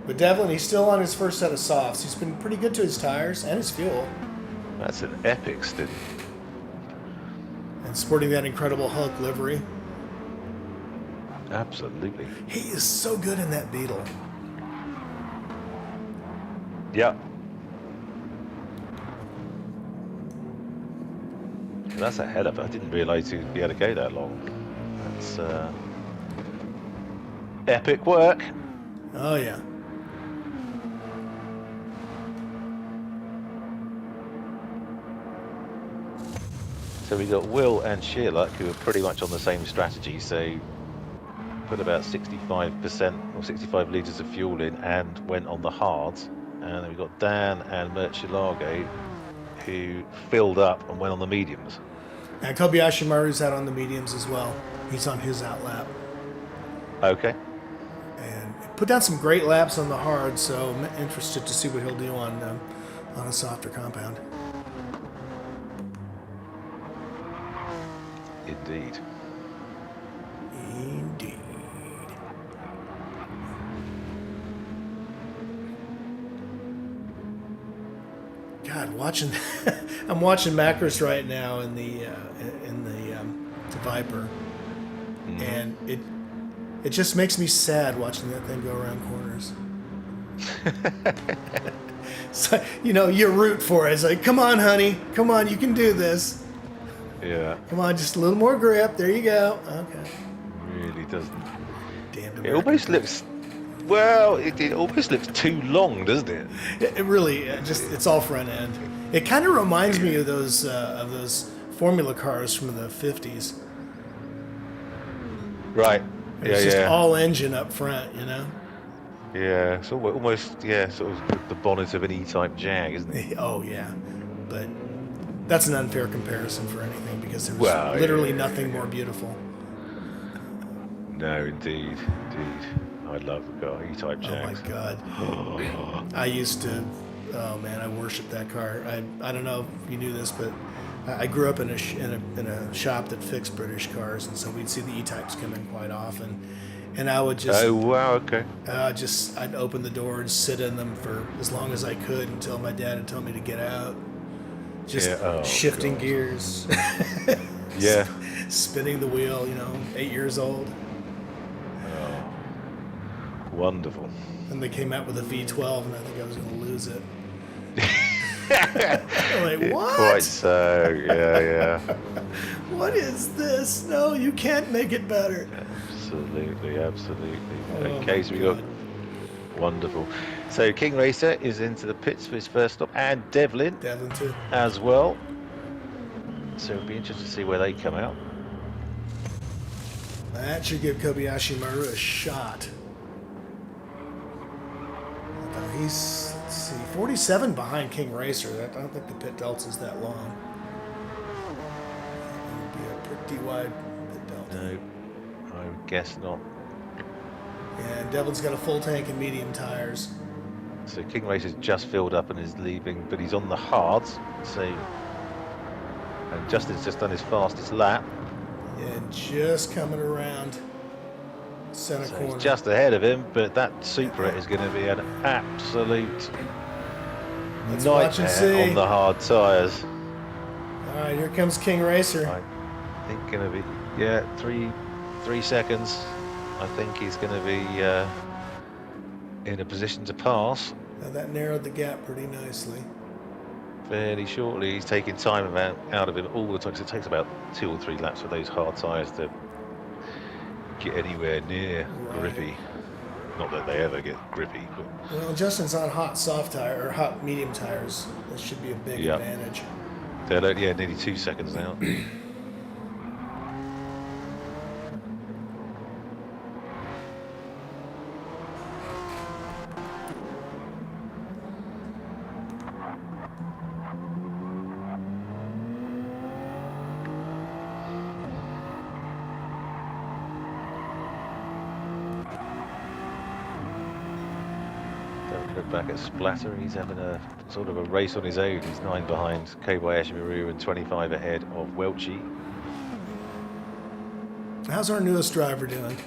[SPEAKER 2] But Devlin, he's still on his first set of softs. He's been pretty good to his tires and his fuel.
[SPEAKER 1] That's an epic stint.
[SPEAKER 2] And sporting that incredible Hulk livery.
[SPEAKER 1] Absolutely.
[SPEAKER 2] He is so good in that Beetle.
[SPEAKER 1] Yeah. That's a hell of it. I didn't realise he'd be able to go that long. That's epic work.
[SPEAKER 2] Oh, yeah.
[SPEAKER 1] So we got Will and Sherlock, who are pretty much on the same strategy. So put about 65% or 65 litres of fuel in and went on the hards. And then we've got Dan and Murcielago, who filled up and went on the mediums.
[SPEAKER 2] And Kobayashi Maru's out on the mediums as well. He's on his outlap.
[SPEAKER 1] Okay.
[SPEAKER 2] And put down some great laps on the hard, so I'm interested to see what he'll do on a softer compound.
[SPEAKER 1] Indeed.
[SPEAKER 2] Indeed. God, I'm watching Macros right now in the Viper, and it just makes me sad watching that thing go around corners. So, you root for it. It's like, come on, honey, come on, you can do this.
[SPEAKER 1] Yeah.
[SPEAKER 2] Come on, just a little more grip. There you go. Okay.
[SPEAKER 1] Really doesn't.
[SPEAKER 2] Damn
[SPEAKER 1] It almost looks. Well, it almost looks too long, doesn't it?
[SPEAKER 2] It really it's all front end. It kind of reminds me of those formula cars from the 50s.
[SPEAKER 1] Right.
[SPEAKER 2] It's just all engine up front,
[SPEAKER 1] Yeah, it's almost sort of the bonnet of an E-type Jag, isn't it?
[SPEAKER 2] Oh yeah, but that's an unfair comparison for anything because there's literally nothing more beautiful.
[SPEAKER 1] No, indeed. I love the E-type Jags.
[SPEAKER 2] Oh my God. I used to. Oh man, I worship that car. I don't know if you knew this, but I grew up in a shop that fixed British cars, and so we'd see the E-types come in quite often. And I would just.
[SPEAKER 1] Oh wow! Okay.
[SPEAKER 2] I'd open the door and sit in them for as long as I could until my dad had told me to get out. Just shifting gears.
[SPEAKER 1] Yeah.
[SPEAKER 2] Spinning the wheel. 8 years old.
[SPEAKER 1] Oh, wonderful.
[SPEAKER 2] And they came out with a V12, and I think I was going to lose it. I'm like, what?
[SPEAKER 1] Quite so. Yeah.
[SPEAKER 2] What is this? No, you can't make it better.
[SPEAKER 1] Absolutely.
[SPEAKER 2] Oh,
[SPEAKER 1] Okay, so we got wonderful. So King Racer is into the pits for his first stop, and Devlin
[SPEAKER 2] too
[SPEAKER 1] as well. So it'll be interesting to see where they come out.
[SPEAKER 2] That should give Kobayashi Maru a shot. He's, let's see, 47 behind King Racer. I don't think the pit delta's that long. It would be a pretty wide pit delta.
[SPEAKER 1] No, I would guess not.
[SPEAKER 2] Yeah, and Devlin's got a full tank and medium tires.
[SPEAKER 1] So King Racer's just filled up and is leaving, but he's on the hards. And Justin's just done his fastest lap.
[SPEAKER 2] And just coming around center corner.
[SPEAKER 1] He's just ahead of him, but that Supra is going to be an absolute nightmare on the hard tyres.
[SPEAKER 2] All right, here comes King Racer.
[SPEAKER 1] I think going to be, 3 seconds. I think he's going to be in a position to pass.
[SPEAKER 2] Now that narrowed the gap pretty nicely.
[SPEAKER 1] Fairly shortly. He's taking time out of him all the time. So it takes about 2 or 3 laps with those hard tyres to get anywhere near grippy. Not that they ever get grippy. But...
[SPEAKER 2] Well, Justin's on hot soft tire or hot medium tires. That should be a big advantage.
[SPEAKER 1] They're nearly 2 seconds now. Look back at Splatter. He's having a sort of a race on his own. He's 9 behind Kobayashi Maru and 25 ahead of Welchie.
[SPEAKER 2] How's our newest driver doing?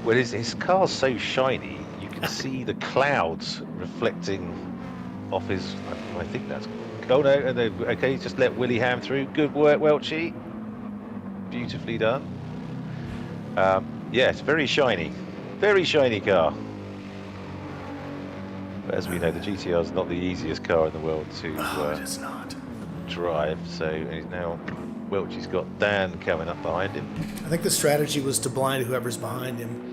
[SPEAKER 1] Well, his car's so shiny, you can see the clouds reflecting off his. I think that's. Oh no! And then, okay, just let Willie Ham through. Good work, Welchie. Beautifully done. Yeah, it's very shiny car. But as we know, the GTR is not the easiest car in the world to
[SPEAKER 2] it is not.
[SPEAKER 1] drive. So he's now. Welchie's got Dan coming up behind him.
[SPEAKER 2] I think the strategy was to blind whoever's behind him.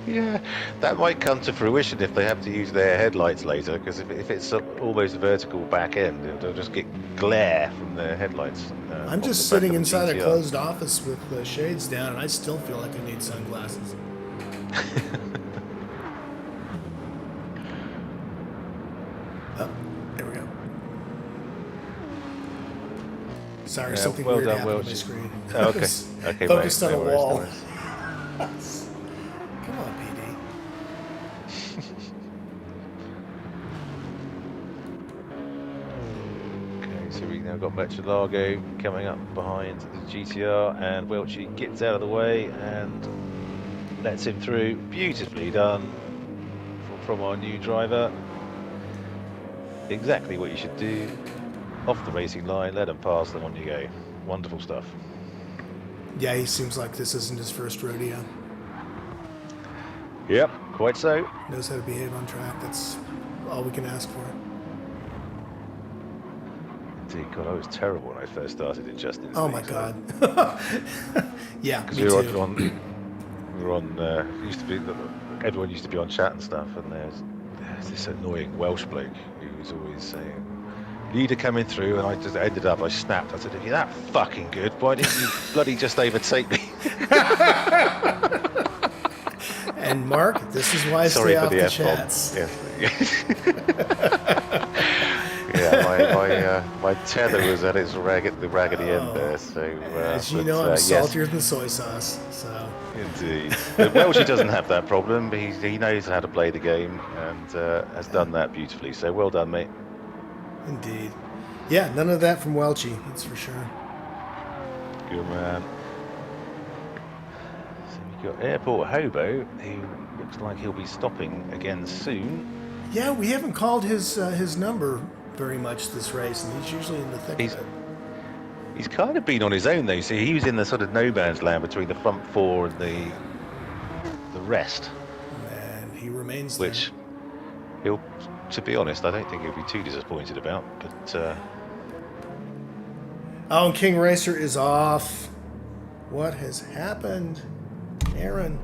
[SPEAKER 1] Yeah, that might come to fruition if they have to use their headlights later, because if it's almost vertical back end, they'll just get glare from their headlights.
[SPEAKER 2] I'm just sitting inside a closed office with the shades down, and I still feel like I need sunglasses. Oh, there we go. Sorry, something
[SPEAKER 1] well
[SPEAKER 2] weird
[SPEAKER 1] done,
[SPEAKER 2] happened on my
[SPEAKER 1] Welchie.
[SPEAKER 2] screen.
[SPEAKER 1] Oh, okay.
[SPEAKER 2] I was
[SPEAKER 1] Okay,
[SPEAKER 2] focused
[SPEAKER 1] mate,
[SPEAKER 2] on
[SPEAKER 1] no
[SPEAKER 2] a
[SPEAKER 1] worries,
[SPEAKER 2] wall.
[SPEAKER 1] no worries.
[SPEAKER 2] Come on, PD.
[SPEAKER 1] Okay, so we've now got Murcielago coming up behind the GTR, and Welchie gets out of the way and lets him through. Beautifully done from our new driver. Exactly what you should do. Off the racing line, let them pass, then on you go. Wonderful stuff.
[SPEAKER 2] Yeah, he seems like this isn't his first rodeo.
[SPEAKER 1] Yep, quite so.
[SPEAKER 2] Knows how to behave on track. That's all we can ask for.
[SPEAKER 1] Indeed, God, I was terrible when I first started in Justin's.
[SPEAKER 2] Oh my God. Yeah,
[SPEAKER 1] Because
[SPEAKER 2] me
[SPEAKER 1] we were
[SPEAKER 2] too.
[SPEAKER 1] used to be, everyone used to be on chat and stuff, and there's this annoying Welsh bloke who was always saying, leader coming through, and I just ended up, I snapped. I said, if you're that fucking good, why didn't you bloody just overtake me?
[SPEAKER 2] And Mark, this is why I
[SPEAKER 1] Sorry
[SPEAKER 2] stay
[SPEAKER 1] for
[SPEAKER 2] off
[SPEAKER 1] the
[SPEAKER 2] the
[SPEAKER 1] F-bomb.
[SPEAKER 2] chats.
[SPEAKER 1] Yeah, my tether was at its raggedy end there. So,
[SPEAKER 2] As you know, I'm saltier than soy sauce. So.
[SPEAKER 1] Indeed. But Welchie doesn't have that problem. He knows how to play the game and has done that beautifully. So well done, mate.
[SPEAKER 2] Indeed. Yeah, none of that from Welchie, that's for sure.
[SPEAKER 1] Good man. So we've got Airport Hobo, who looks like he'll be stopping again soon.
[SPEAKER 2] Yeah, we haven't called his number very much this race, and he's usually in the thick of it.
[SPEAKER 1] He's kind of been on his own though. So he was in the sort of no man's land between the front four and the rest.
[SPEAKER 2] And he remains
[SPEAKER 1] which
[SPEAKER 2] there.
[SPEAKER 1] he'll, to be honest, I don't think he'll be too disappointed about. But
[SPEAKER 2] oh, and King Racer is off. What has happened, Aaron?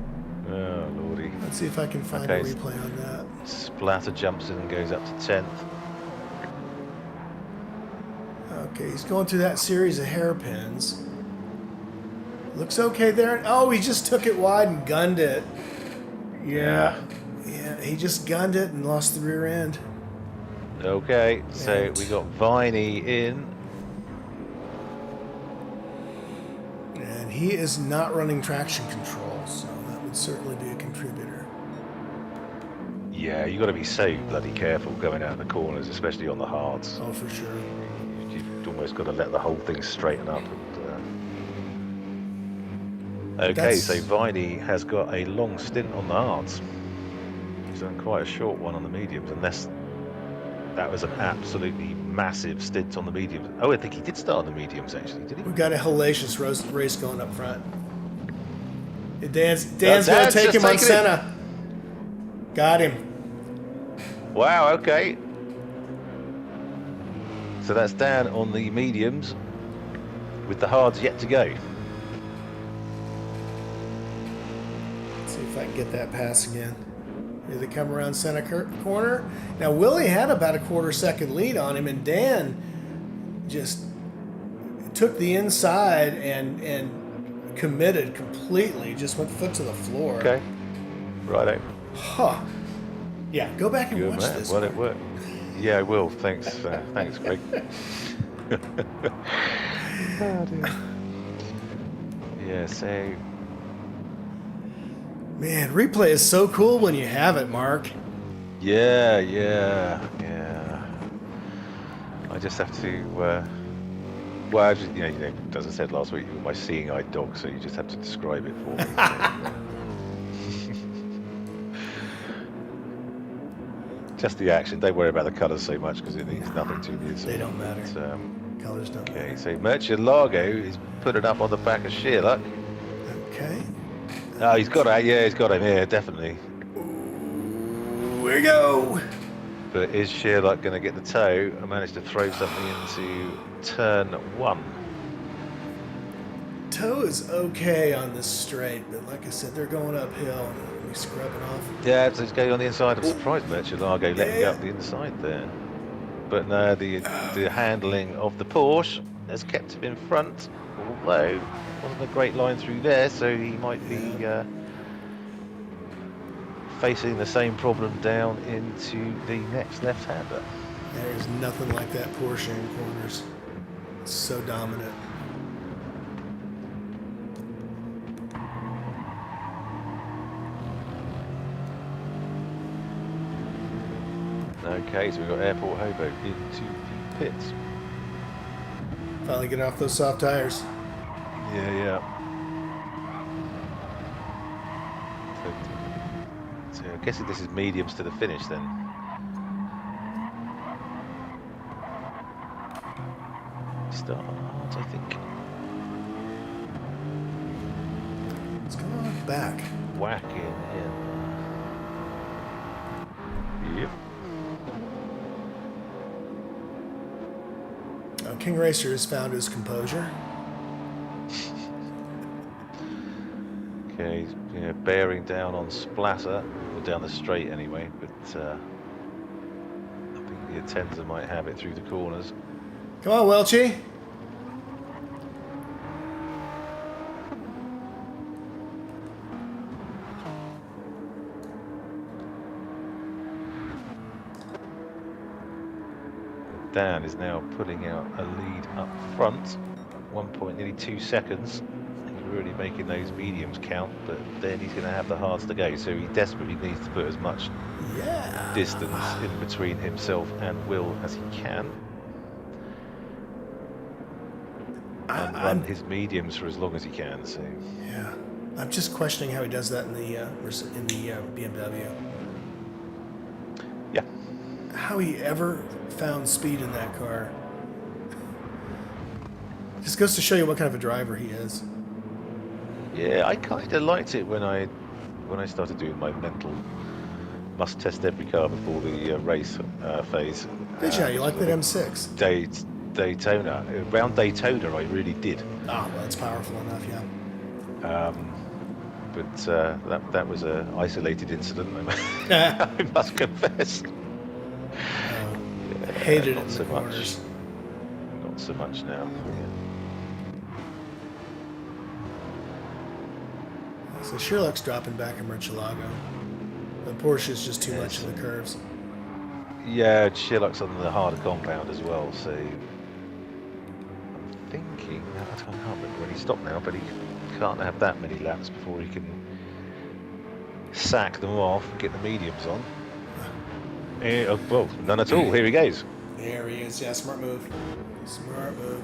[SPEAKER 1] oh lordy.
[SPEAKER 2] Let's see if I can find a replay on that.
[SPEAKER 1] Splatter jumps in and goes up to 10th.
[SPEAKER 2] Okay, he's going through that series of hairpins. Looks okay there. Oh, he just took it wide and gunned it. Yeah, he just gunned it and lost the rear end.
[SPEAKER 1] Okay, so we got Viney in.
[SPEAKER 2] And he is not running traction control, so that would certainly be a contributor.
[SPEAKER 1] Yeah, you got to be so bloody careful going out of the corners, especially on the hards.
[SPEAKER 2] Oh, for sure.
[SPEAKER 1] You've almost got to let the whole thing straighten up. Okay, so Viney has got a long stint on the hards. He's done quite a short one on the mediums, unless that was an absolutely massive stint on the mediums. Oh, I think he did start on the mediums, actually, did he?
[SPEAKER 2] We've got a hellacious race going up front. Dan's going to take him on Senna. Got him.
[SPEAKER 1] Wow, okay. So that's Dan on the mediums, with the hards yet to go.
[SPEAKER 2] Let's see if I can get that pass again. Here they come around center corner. Now, Willie had about a quarter-second lead on him, and Dan just took the inside and committed completely. Just went foot to the floor.
[SPEAKER 1] Okay. Righto.
[SPEAKER 2] Huh. Yeah, go back and watch this.
[SPEAKER 1] Well, it worked. Yeah, I will. Thanks. Thanks, Greg. Oh, dear. Yeah, so
[SPEAKER 2] Man, replay is so cool when you have it, Mark.
[SPEAKER 1] Yeah. I just have to. Well, as I said last week, you're my seeing-eyed dog, so you just have to describe it for me. Just the action. Don't worry about the colours so much because it means nothing to me.
[SPEAKER 2] They don't matter.
[SPEAKER 1] But,
[SPEAKER 2] Colors don't
[SPEAKER 1] okay,
[SPEAKER 2] matter.
[SPEAKER 1] so Murcielago is putting up on the back of Shearluck.
[SPEAKER 2] Okay.
[SPEAKER 1] Oh, he's got it. Yeah, he's got him. Yeah, definitely.
[SPEAKER 2] Ooh, here we go.
[SPEAKER 1] But is Shearluck going to get the toe? I managed to throw something into turn 1.
[SPEAKER 2] Toe is okay on this straight, but like I said, they're going uphill and we're scrubbing off.
[SPEAKER 1] Yeah, so he's going on the inside. I'm surprised Murcielago letting go up the inside there. But no, the handling of the Porsche has kept him in front, although wasn't a great line through there, so he might be facing the same problem down into the next left-hander.
[SPEAKER 2] There's nothing like that Porsche in corners. It's so dominant.
[SPEAKER 1] Okay, so we've got Airport Hobo into the pits.
[SPEAKER 2] Finally getting off those soft tires.
[SPEAKER 1] Yeah. So I'm guessing this is mediums to the finish then. Start, I think.
[SPEAKER 2] What's going on back?
[SPEAKER 1] Whacking in. Yep.
[SPEAKER 2] King Racer has found his composure.
[SPEAKER 1] Okay, he's bearing down on Splatter, or down the straight anyway, but I think the Atenza might have it through the corners.
[SPEAKER 2] Come on, Welchie.
[SPEAKER 1] Dan is now putting out a lead up front, nearly 2 seconds. He's really making those mediums count, but then he's going to have the hards to go, so he desperately needs to put as much distance in between himself and Will as he can. And run his mediums for as long as he can. So
[SPEAKER 2] yeah, I'm just questioning how he does that in the BMW.
[SPEAKER 1] Yeah,
[SPEAKER 2] how he ever found speed in that car. Just goes to show you what kind of a driver he is.
[SPEAKER 1] Yeah, I kind of liked it when I started doing my mental must test every car before the race phase.
[SPEAKER 2] Did you? You like that M6?
[SPEAKER 1] Daytona. Around Daytona, I really did.
[SPEAKER 2] Oh, well, it's powerful enough, yeah.
[SPEAKER 1] But that was an isolated incident, I must confess.
[SPEAKER 2] I hated it in the corners.
[SPEAKER 1] Not so much now. Yeah.
[SPEAKER 2] So Sherlock's dropping back in Murcielago. The Porsche is just too much in the curves.
[SPEAKER 1] Yeah, Sherlock's on the harder compound as well, so I'm thinking, I can't remember when he stopped now, but he can't have that many laps before he can sack them off and get the mediums on. Well, none at all. Here he goes.
[SPEAKER 2] There he is. Yeah, smart move. Smart move.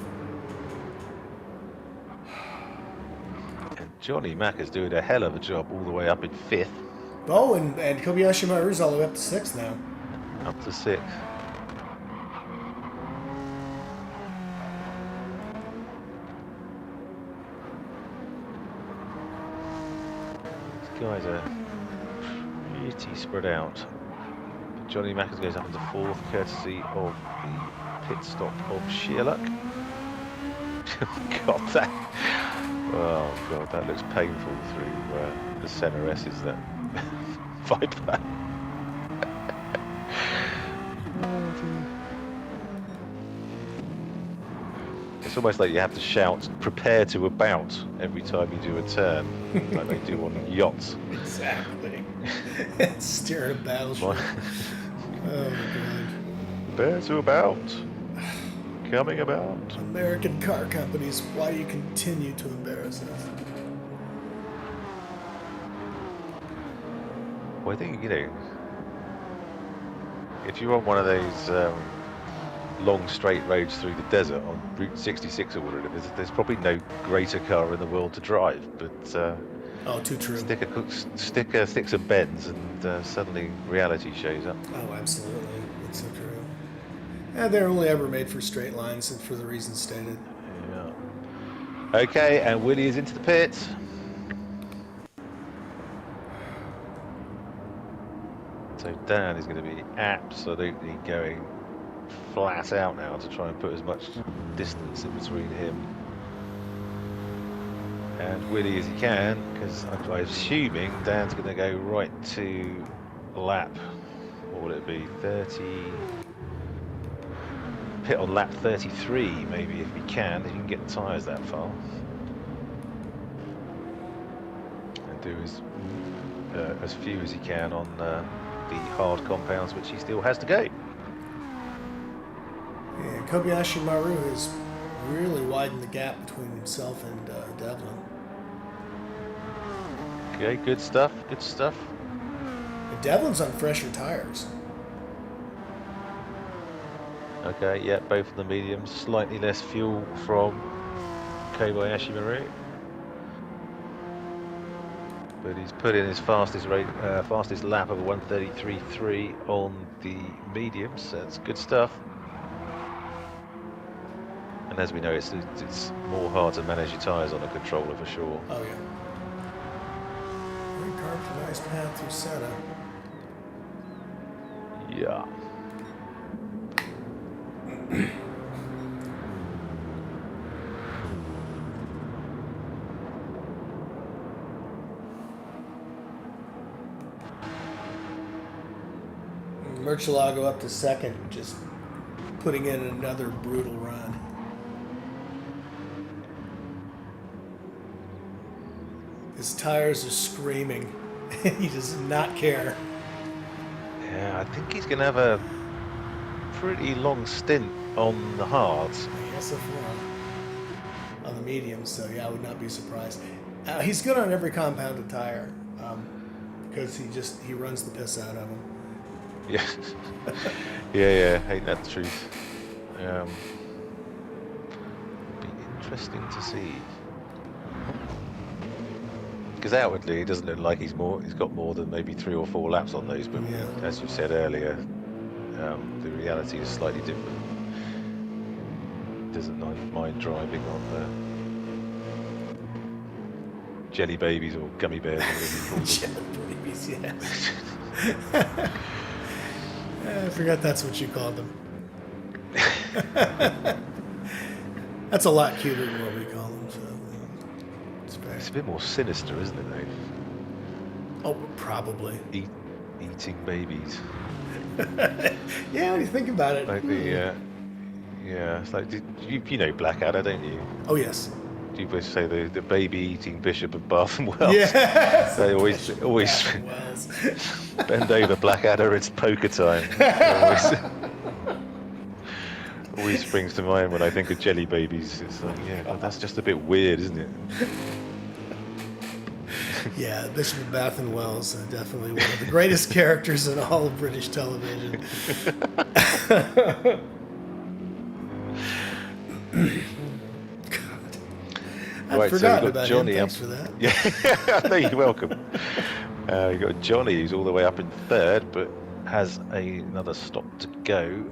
[SPEAKER 1] And Johnny Mack is doing a hell of a job all the way up in 5th.
[SPEAKER 2] Oh, and Kobayashi Maru's all the way up to 6th now.
[SPEAKER 1] Up to 6th. These guys are pretty spread out. Johnny Mackers goes up into 4th, courtesy of the pit stop of Sherlock. God, that looks painful through the center S's, that Viper. It's almost like you have to shout, "Prepare to about," every time you do a turn, like they do on yachts.
[SPEAKER 2] Exactly. Steering a battleship. Oh my god.
[SPEAKER 1] Prepare to about. Coming about.
[SPEAKER 2] American car companies, why do you continue to embarrass us?
[SPEAKER 1] Well, I think, you know, if you're on one of those long straight roads through the desert on Route 66 or whatever, there's probably no greater car in the world to drive. But
[SPEAKER 2] Oh, too true.
[SPEAKER 1] stick some bends, and suddenly reality shows up.
[SPEAKER 2] Oh, absolutely. It's so true. Yeah, they're only ever made for straight lines, and for the reasons stated.
[SPEAKER 1] Yeah. Okay, and Willie is into the pit. So Dan is going to be absolutely going flat out now to try and put as much distance in between him and Willie as he can, because I'm assuming Dan's going to go right to lap, what would it be, 30, pit on lap 33 maybe, if he can get the tyres that far, and do as few as he can on the hard compounds, which he still has to go.
[SPEAKER 2] Yeah, Kobayashi Maru has really widened the gap between himself and Devlin.
[SPEAKER 1] Okay, good stuff, good stuff.
[SPEAKER 2] And Devlin's on fresher tires.
[SPEAKER 1] Okay, yeah, both of the mediums, slightly less fuel from Kobayashi Maru. But he's put in his fastest lap of 1:33.3 on the mediums, so that's good stuff. And as we know, it's more hard to manage your tyres on a controller for sure.
[SPEAKER 2] Oh yeah. Very carved a nice path through Senna.
[SPEAKER 1] Yeah.
[SPEAKER 2] Murcielago up to second, just putting in another brutal run. His tires are screaming. He does not care.
[SPEAKER 1] Yeah, I think he's going to have a pretty long stint on the hards.
[SPEAKER 2] Yes, on the mediums, so yeah, I would not be surprised. He's good on every compounded tire because he runs the piss out of them.
[SPEAKER 1] Yeah, yeah, ain't that the truth? Be interesting to see, because outwardly it doesn't look like he's got more than maybe 3 or 4 laps on those. But yeah, as you said earlier, the reality is slightly different. Doesn't mind driving on the jelly babies or gummy bears.
[SPEAKER 2] Jelly babies, yes. I forgot that's what you called them. That's a lot cuter than what we call them. So
[SPEAKER 1] it's a bit more sinister, isn't it, though?
[SPEAKER 2] Oh, probably.
[SPEAKER 1] Eating babies.
[SPEAKER 2] Yeah, when you think about it.
[SPEAKER 1] Like the, yeah, it's like, you know Blackadder, don't you?
[SPEAKER 2] Oh, yes.
[SPEAKER 1] Do you say the baby-eating Bishop of Bath and Wells?
[SPEAKER 2] Yes.
[SPEAKER 1] They always bend over Blackadder, it's poker time. Always springs to mind when I think of jelly babies. It's like, yeah, well, that's just a bit weird, isn't it?
[SPEAKER 2] Yeah, Bishop of Bath and Wells, definitely one of the greatest characters in all of British television. I forgot
[SPEAKER 1] so
[SPEAKER 2] about
[SPEAKER 1] Johnny
[SPEAKER 2] him. Thanks for that.
[SPEAKER 1] Yeah, no, you're welcome. You've got Johnny, who's all the way up in third, but has another stop to go.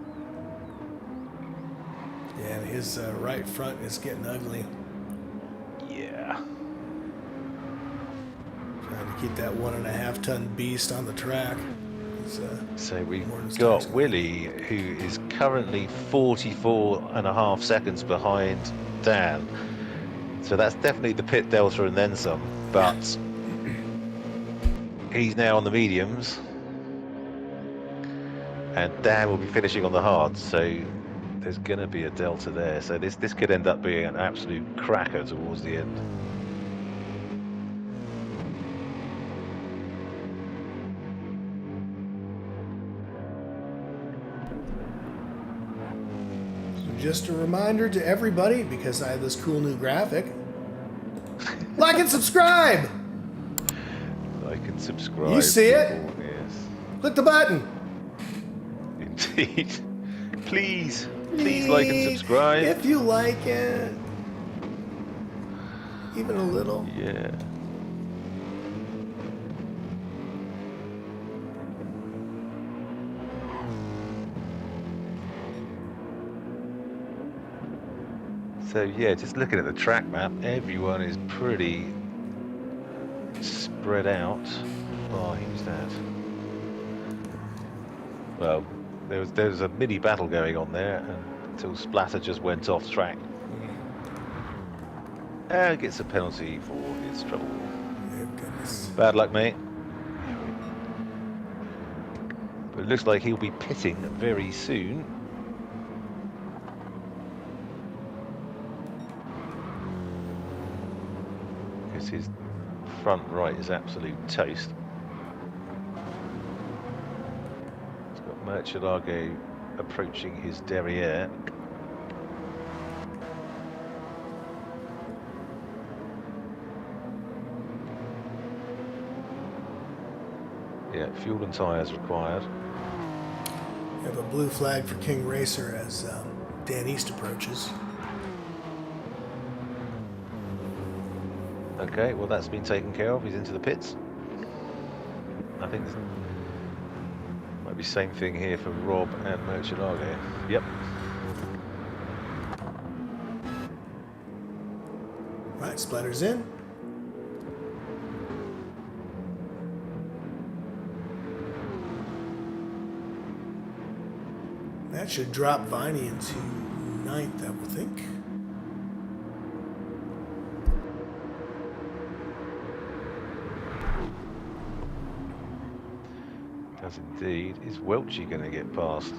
[SPEAKER 2] Yeah, and his right front is getting ugly.
[SPEAKER 1] Yeah.
[SPEAKER 2] Trying to keep that 1.5-ton beast on the track.
[SPEAKER 1] So we've got Willie, who is currently 44.5 seconds behind Dan. So that's definitely the pit delta and then some. But he's now on the mediums, and Dan will be finishing on the hards. So there's going to be a delta there. So this could end up being an absolute cracker towards the end.
[SPEAKER 2] Just a reminder to everybody, because I have this cool new graphic, like and subscribe!
[SPEAKER 1] like and subscribe.
[SPEAKER 2] You see it?
[SPEAKER 1] People. Yes.
[SPEAKER 2] Click the button.
[SPEAKER 1] Indeed. Please like and subscribe.
[SPEAKER 2] If you like it. Even a little.
[SPEAKER 1] Yeah. So yeah, just looking at the track map, everyone is pretty spread out. Oh, who's that? Well, there was a mini battle going on there until Splatter just went off track. And gets a penalty for his trouble.
[SPEAKER 2] Oh, goodness.
[SPEAKER 1] Bad luck, mate. But it looks like he'll be pitting very soon. Because his front right is absolute toast. He's got Murcielago approaching his derriere. Yeah, fuel and tyres required.
[SPEAKER 2] We have a blue flag for King Racer as Dan East approaches.
[SPEAKER 1] Okay, well that's been taken care of. He's into the pits. I think there's might be same thing here for Rob and Murcielago. Yep.
[SPEAKER 2] Right, Splatter's in. That should drop Viney into ninth, I will think.
[SPEAKER 1] Does indeed. Is Welchie going to get past?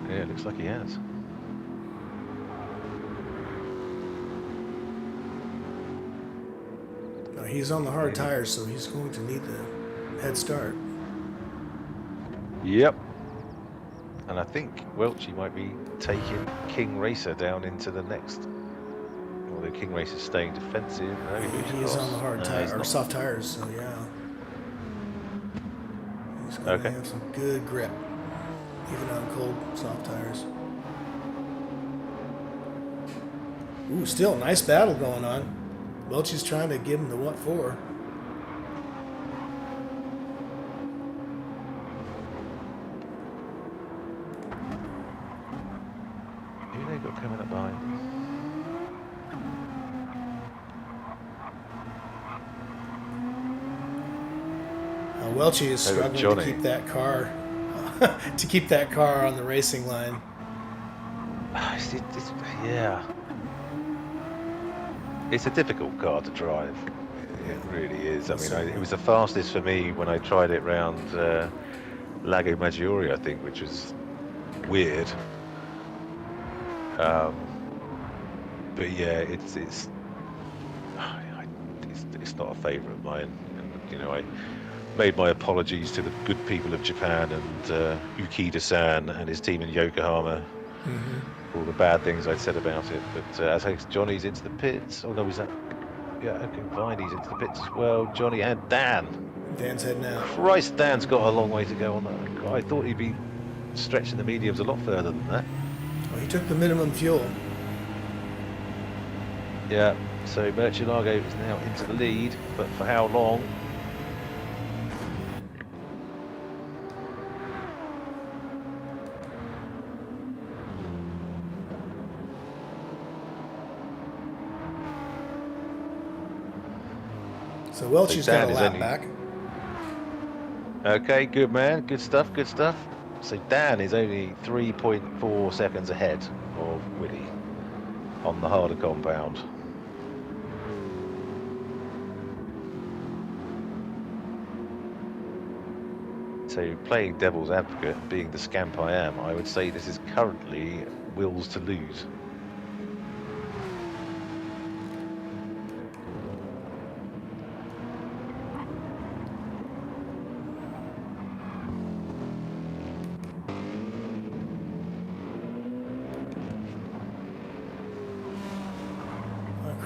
[SPEAKER 1] Yeah, it looks like he has.
[SPEAKER 2] No, he's on the hard tires, so he's going to need the head start.
[SPEAKER 1] Yep. And I think Welchie might be taking King Racer down into the next. Although King Racer's staying defensive. No,
[SPEAKER 2] He's on the hard tires, or soft tires, so yeah. He's going to have some good grip, even on cold, soft tires. Ooh, still nice battle going on. Welchie's trying to give him the what for.
[SPEAKER 1] Who they got coming up behind?
[SPEAKER 2] Welchie is struggling to keep that car on the racing line.
[SPEAKER 1] Yeah. It's a difficult car to drive. It really is. I mean, it was the fastest for me when I tried it round Lago Maggiore, I think, which was weird. But yeah, it's not a favourite of mine. And, you know, I made my apologies to the good people of Japan and Ukida-san and his team in Yokohama. For all the bad things I'd said about it, but as Johnny's into the pits. Oh no, is that? Yeah, okay, Viney's into the pits as well. Johnny and Dan.
[SPEAKER 2] Dan's heading out.
[SPEAKER 1] Christ, Dan's got a long way to go on that. I thought he'd be stretching the mediums a lot further than that.
[SPEAKER 2] Well, he took the minimum fuel.
[SPEAKER 1] Yeah, so Murcielago is now into the lead, but for how long?
[SPEAKER 2] So Welchie's got a lap back.
[SPEAKER 1] Okay, good man, good stuff, good stuff. So Dan is only 3.4 seconds ahead of Willie on the harder compound. So playing devil's advocate and being the scamp I am, I would say this is currently Will's to lose.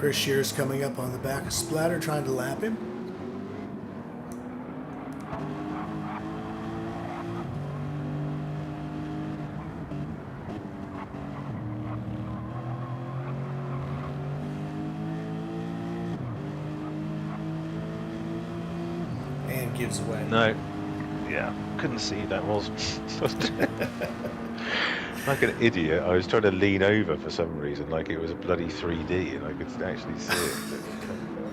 [SPEAKER 2] Chris Shear's coming up on the back of Splatter, trying to lap him. And gives away.
[SPEAKER 1] No. Yeah, couldn't see who that was. Like an idiot, I was trying to lean over for some reason, like it was a bloody 3D, and I could actually see it.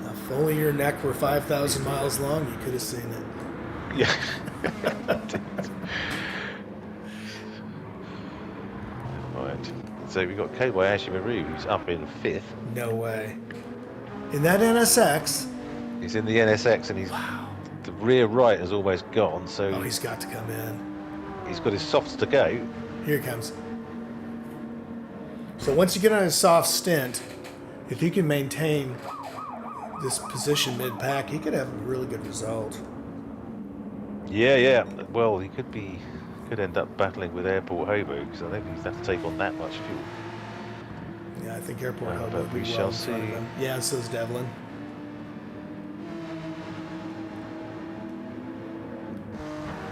[SPEAKER 2] If only your neck were 5,000 miles long, you could have seen it.
[SPEAKER 1] Yeah. Right. So we've got Kobayashi Maru, who's up in 5th.
[SPEAKER 2] No way. In that NSX.
[SPEAKER 1] He's in the NSX, and he's the rear right has almost gone. So
[SPEAKER 2] he's got to come in.
[SPEAKER 1] He's got his softs to go.
[SPEAKER 2] Here he comes. So once you get on a soft stint, if he can maintain this position mid-pack, he could have a really good result.
[SPEAKER 1] Yeah. Well, he could end up battling with Airport Hobo, because I don't think he's have to take on that much fuel.
[SPEAKER 2] Yeah, I think Airport Hobo
[SPEAKER 1] but
[SPEAKER 2] will be
[SPEAKER 1] we
[SPEAKER 2] well
[SPEAKER 1] shall
[SPEAKER 2] in front of
[SPEAKER 1] see.
[SPEAKER 2] him. Yeah, and so is Devlin.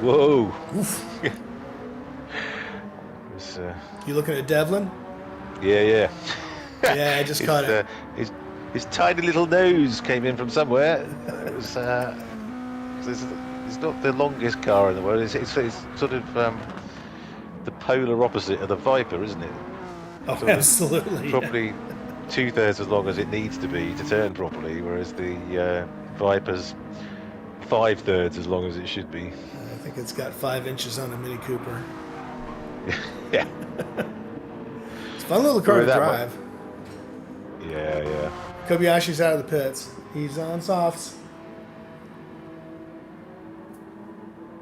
[SPEAKER 1] Whoa!
[SPEAKER 2] Oof. You looking at Devlin?
[SPEAKER 1] Yeah.
[SPEAKER 2] Yeah, I just caught it.
[SPEAKER 1] His tiny little nose came in from somewhere. It was. It's not the longest car in the world. It's sort of the polar opposite of the Viper, isn't it?
[SPEAKER 2] Oh,
[SPEAKER 1] sort
[SPEAKER 2] absolutely.
[SPEAKER 1] Probably 2/3 as long as it needs to be to turn properly, whereas the Viper's 5/3 as long as it should be.
[SPEAKER 2] I think it's got 5 inches on a Mini Cooper.
[SPEAKER 1] Yeah.
[SPEAKER 2] It's a fun little car to drive.
[SPEAKER 1] Yeah.
[SPEAKER 2] Kobayashi's out of the pits. He's on softs.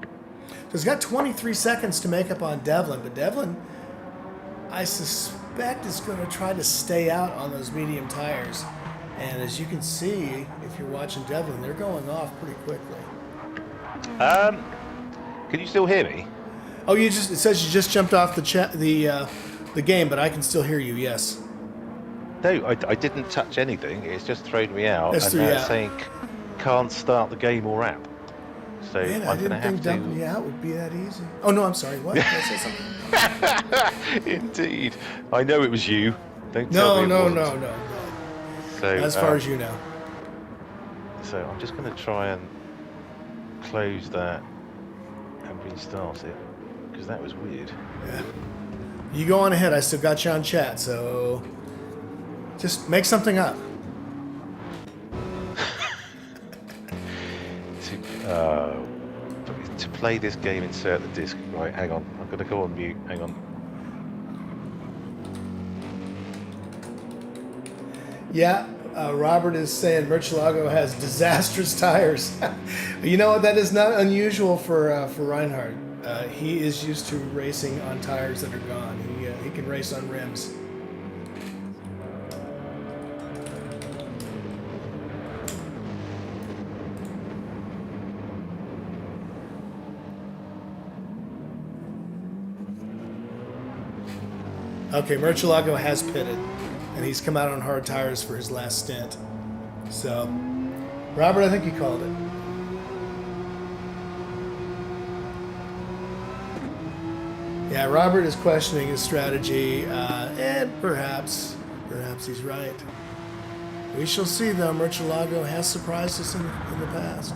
[SPEAKER 2] So he's got 23 seconds to make up on Devlin, but Devlin, I suspect, is going to try to stay out on those medium tires. And as you can see, if you're watching Devlin, they're going off pretty quickly.
[SPEAKER 1] Can you still hear me?
[SPEAKER 2] Oh, it says you just jumped off the game, but I can still hear you. Yes.
[SPEAKER 1] No, I didn't touch anything. It's just thrown me out,
[SPEAKER 2] It's
[SPEAKER 1] and now it's saying can't start the game or app. So
[SPEAKER 2] Man, I
[SPEAKER 1] I'm going to
[SPEAKER 2] didn't
[SPEAKER 1] have
[SPEAKER 2] think dumping you out would be that easy. Oh no, I'm sorry. What? Did I say something?
[SPEAKER 1] Indeed, I know it was you. Don't tell me it
[SPEAKER 2] No.
[SPEAKER 1] wasn't. So
[SPEAKER 2] As far as you know.
[SPEAKER 1] So I'm just going to try and close that and restart it, because that was weird.
[SPEAKER 2] Yeah. You go on ahead. I still got you on chat, so just make something up.
[SPEAKER 1] To play this game, insert the disc. Right, hang on. I'm going to go on mute. Hang on.
[SPEAKER 2] Yeah, Robert is saying Murcielago has disastrous tires. You know what? That is not unusual for Reinhardt. He is used to racing on tires that are gone. He can race on rims. Okay, Murcielago has pitted, and he's come out on hard tires for his last stint. So, Robert, I think you called it. Yeah, Robert is questioning his strategy, and perhaps he's right. We shall see, though. Murcielago has surprised us in the past.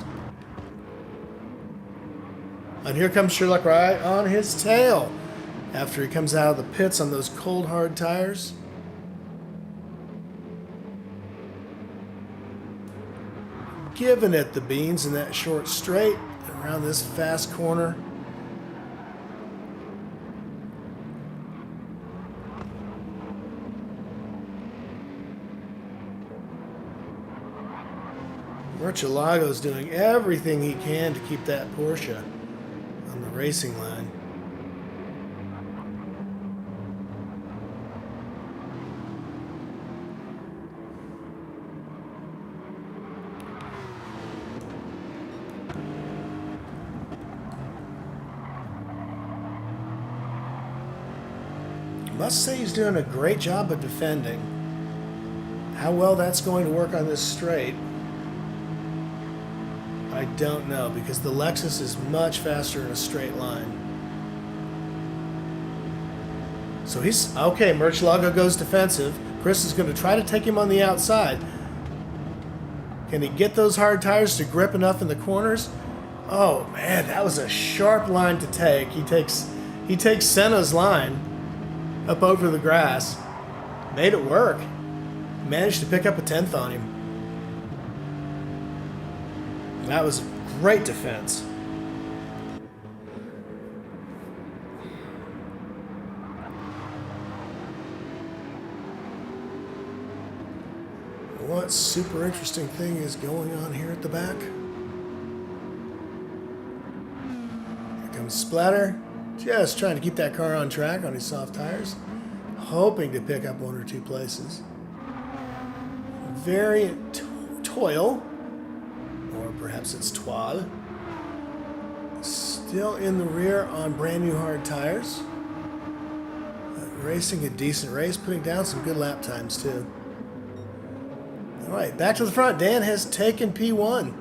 [SPEAKER 2] And here comes Sherlock right on his tail after he comes out of the pits on those cold, hard tires. Giving it the beans in that short straight around this fast corner. Murcielago's doing everything he can to keep that Porsche on the racing line. Must say he's doing a great job of defending. How well that's going to work on this straight, I don't know, because the Lexus is much faster in a straight line. So he's okay. Murcielago goes defensive. Chris is going to try to take him on the outside. Can he get those hard tires to grip enough in the corners? Oh man, that was a sharp line to take. He takes Senna's line up over the grass. Made it work. Managed to pick up a 10th on him. That was a great defense. What super interesting thing is going on here at the back? Here comes Splatter. Just trying to keep that car on track on his soft tires. Hoping to pick up 1 or 2 places. Variant Toil. Or perhaps it's Toile. Still in the rear on brand new hard tires. Racing a decent race. Putting down some good lap times too. All right, back to the front. Dan has taken P1.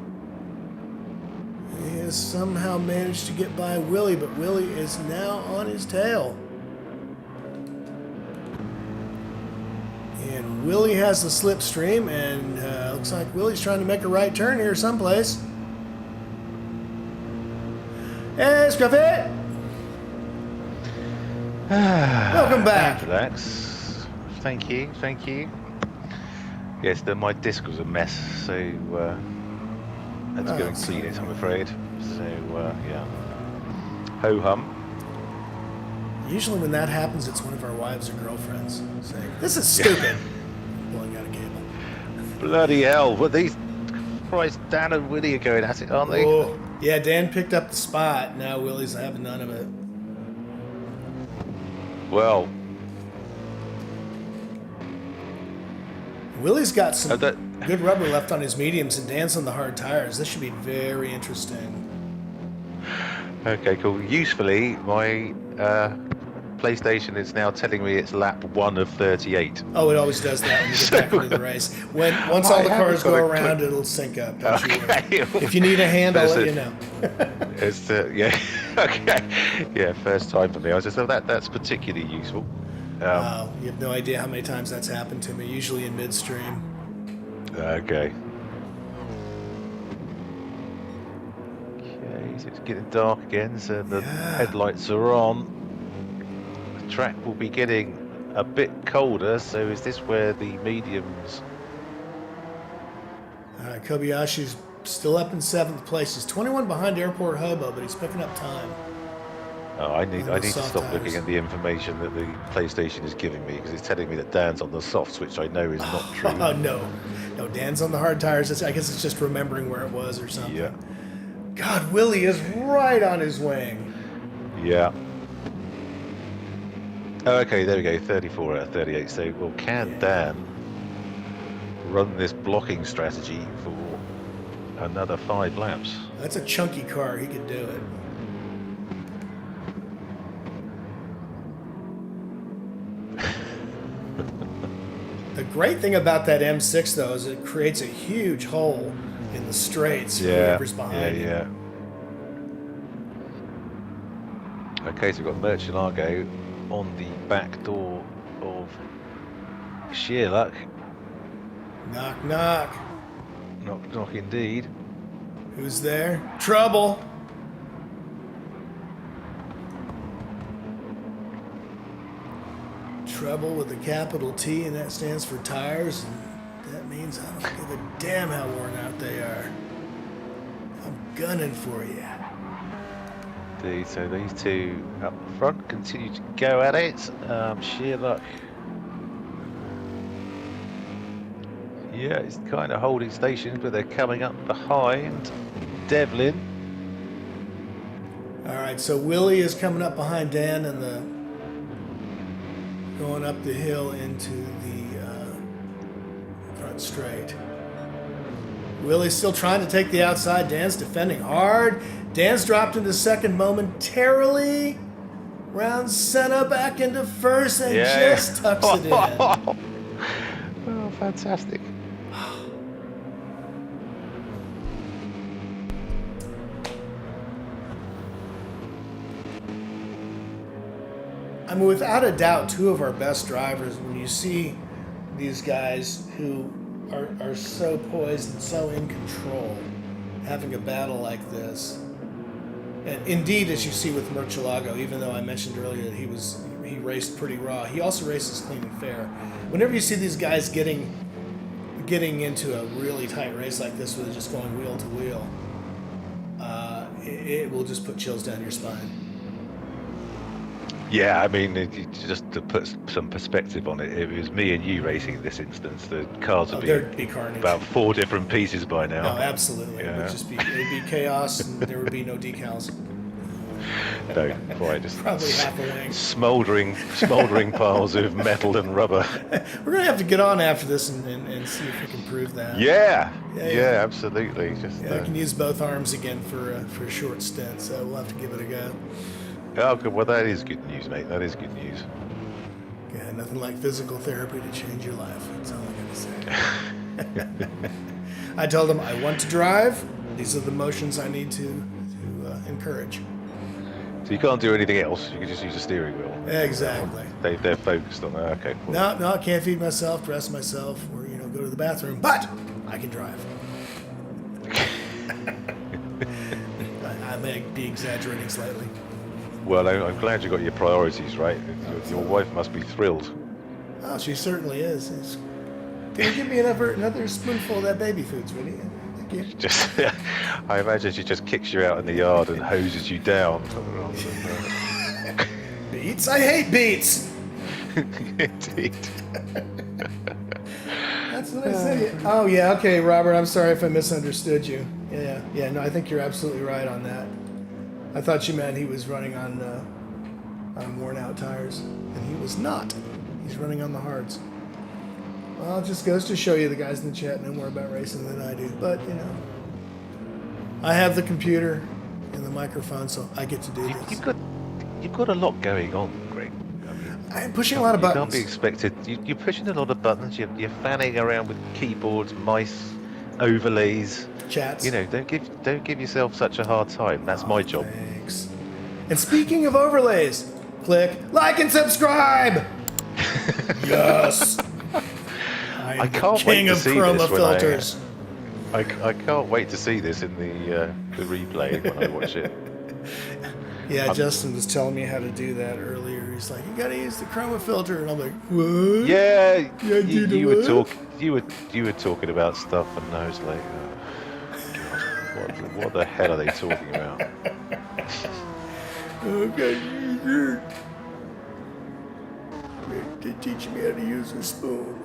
[SPEAKER 2] He has somehow managed to get by Willie, but Willie is now on his tail. And Willie has the slipstream, and looks like Willie's trying to make a right turn here someplace. Hey, Scruffy! Welcome back.
[SPEAKER 1] Relax. Thank you, thank you. Yes, my disc was a mess, so I had to go and clean it, I'm afraid. So, yeah. Ho-hum.
[SPEAKER 2] Usually when that happens, it's one of our wives or girlfriends saying, "This is stupid." Blowing out a cable.
[SPEAKER 1] Bloody hell, what these... Christ, Dan and Willie are going at it, aren't they?
[SPEAKER 2] Oh, yeah, Dan picked up the spot. Now Willie's having none of it.
[SPEAKER 1] Well...
[SPEAKER 2] Willie's got some good rubber left on his mediums and Dan's on the hard tires. This should be very interesting.
[SPEAKER 1] Okay, cool. Usefully, my PlayStation is now telling me it's lap 1 of 38.
[SPEAKER 2] Oh, it always does that when you get back into the race. Once all the cars go around, it'll sync up. Don't you worry. If you need a hand, I'll let you know.
[SPEAKER 1] It's yeah. Okay. Yeah, first time for me. I was just thought that's particularly useful.
[SPEAKER 2] You have no idea how many times that's happened to me, usually in midstream.
[SPEAKER 1] Okay. Okay, so it's getting dark again, so the headlights are on. The track will be getting a bit colder, so is this where the mediums...
[SPEAKER 2] Kobayashi's still up in 7th place. He's 21 behind Airport Hobo, but he's picking up time.
[SPEAKER 1] Oh, I need to stop looking at the information that the PlayStation is giving me, because it's telling me that Dan's on the softs, which I know is not true.
[SPEAKER 2] Oh, no, Dan's on the hard tires. I guess it's just remembering where it was or something.
[SPEAKER 1] Yeah.
[SPEAKER 2] God, Willie is right on his wing.
[SPEAKER 1] Yeah. Oh, okay, there we go, 34 out of 38. So, well, can Dan run this blocking strategy for another 5 laps?
[SPEAKER 2] That's a chunky car. He could do it. The great thing about that M6, though, is it creates a huge hole in the straights for whoever's behind you.
[SPEAKER 1] Yeah. Okay, so we've got Murcielago on the back door of Sheer Luck.
[SPEAKER 2] Knock, knock.
[SPEAKER 1] Knock, knock indeed.
[SPEAKER 2] Who's there? Trouble. Trouble with a capital T, and that stands for tires, and that means I don't give a damn how worn out they are. I'm gunning for you.
[SPEAKER 1] Indeed, so these two up front continue to go at it. Sheer Luck. Yeah, it's kind of holding stations, but they're coming up behind Devlin.
[SPEAKER 2] All right, so Willie is coming up behind Dan and going up the hill into the front straight. Willie's still trying to take the outside. Dan's defending hard. Dan's dropped into second momentarily. Rounds Senna back into first and just tucks it in.
[SPEAKER 1] Oh, fantastic.
[SPEAKER 2] I mean, without a doubt, two of our best drivers. When you see these guys who are so poised and so in control, having a battle like this, and indeed, as you see with Murcielago, even though I mentioned earlier that he raced pretty raw, he also races clean and fair. Whenever you see these guys getting into a really tight race like this, where they're just going wheel to wheel, it will just put chills down your spine.
[SPEAKER 1] Yeah, I mean, just to put some perspective on it, it was me and you racing in this instance. The cars would
[SPEAKER 2] be carnage.
[SPEAKER 1] About 4 different pieces by now.
[SPEAKER 2] No, absolutely.
[SPEAKER 1] Yeah.
[SPEAKER 2] It'd be chaos, and there would be no decals.
[SPEAKER 1] No, quite. Just
[SPEAKER 2] Probably half a wing.
[SPEAKER 1] Smouldering piles of metal and rubber.
[SPEAKER 2] We're gonna have to get on after this and see if we can prove that.
[SPEAKER 1] Yeah, absolutely. Just
[SPEAKER 2] I can use both arms again for a short stint, so we'll have to give it a go.
[SPEAKER 1] Oh, good. Well, that is good news, mate. That is good news.
[SPEAKER 2] Yeah, nothing like physical therapy to change your life. That's all I'm gonna say. I told them I want to drive. These are the motions I need to encourage.
[SPEAKER 1] So you can't do anything else. You can just use a steering wheel.
[SPEAKER 2] Exactly.
[SPEAKER 1] They're focused on that. Okay. Cool.
[SPEAKER 2] No, I can't feed myself, dress myself, or go to the bathroom. But I can drive. I may be exaggerating slightly.
[SPEAKER 1] Well, I'm glad you got your priorities right. Your wife must be thrilled.
[SPEAKER 2] Oh, she certainly is. Can you give me another spoonful of that baby food, sweetie? Thank you.
[SPEAKER 1] Just, I imagine she just kicks you out in the yard and hoses you down.
[SPEAKER 2] Beets? I hate beets!
[SPEAKER 1] Indeed.
[SPEAKER 2] That's what I said. Oh, yeah, okay, Robert, I'm sorry if I misunderstood you. Yeah, no, I think you're absolutely right on that. I thought you meant he was running on worn-out tires, and he was not. He's running on the hards. Well, it just goes to show you the guys in the chat know more about racing than I do. But, I have the computer and the microphone, so I get to do this.
[SPEAKER 1] You've got a lot going on, Greg.
[SPEAKER 2] I'm pushing a lot of buttons.
[SPEAKER 1] You can't be expected. You're pushing a lot of buttons. You're fanning around with keyboards, mice, overlays.
[SPEAKER 2] Chats.
[SPEAKER 1] Don't give yourself such a hard time. That's my job.
[SPEAKER 2] Thanks. And speaking of overlays, click like and subscribe. Yes.
[SPEAKER 1] I can't wait to see
[SPEAKER 2] chroma
[SPEAKER 1] this
[SPEAKER 2] filters.
[SPEAKER 1] I can't wait to see this in the replay when I watch it.
[SPEAKER 2] Yeah, Justin was telling me how to do that earlier. He's like, "You gotta use the chroma filter," and I'm like, "What?"
[SPEAKER 1] Yeah,
[SPEAKER 2] you
[SPEAKER 1] were talking about stuff, and I was like, oh, God, what the hell are they talking about?
[SPEAKER 2] Okay, they teach me how to use a spoon.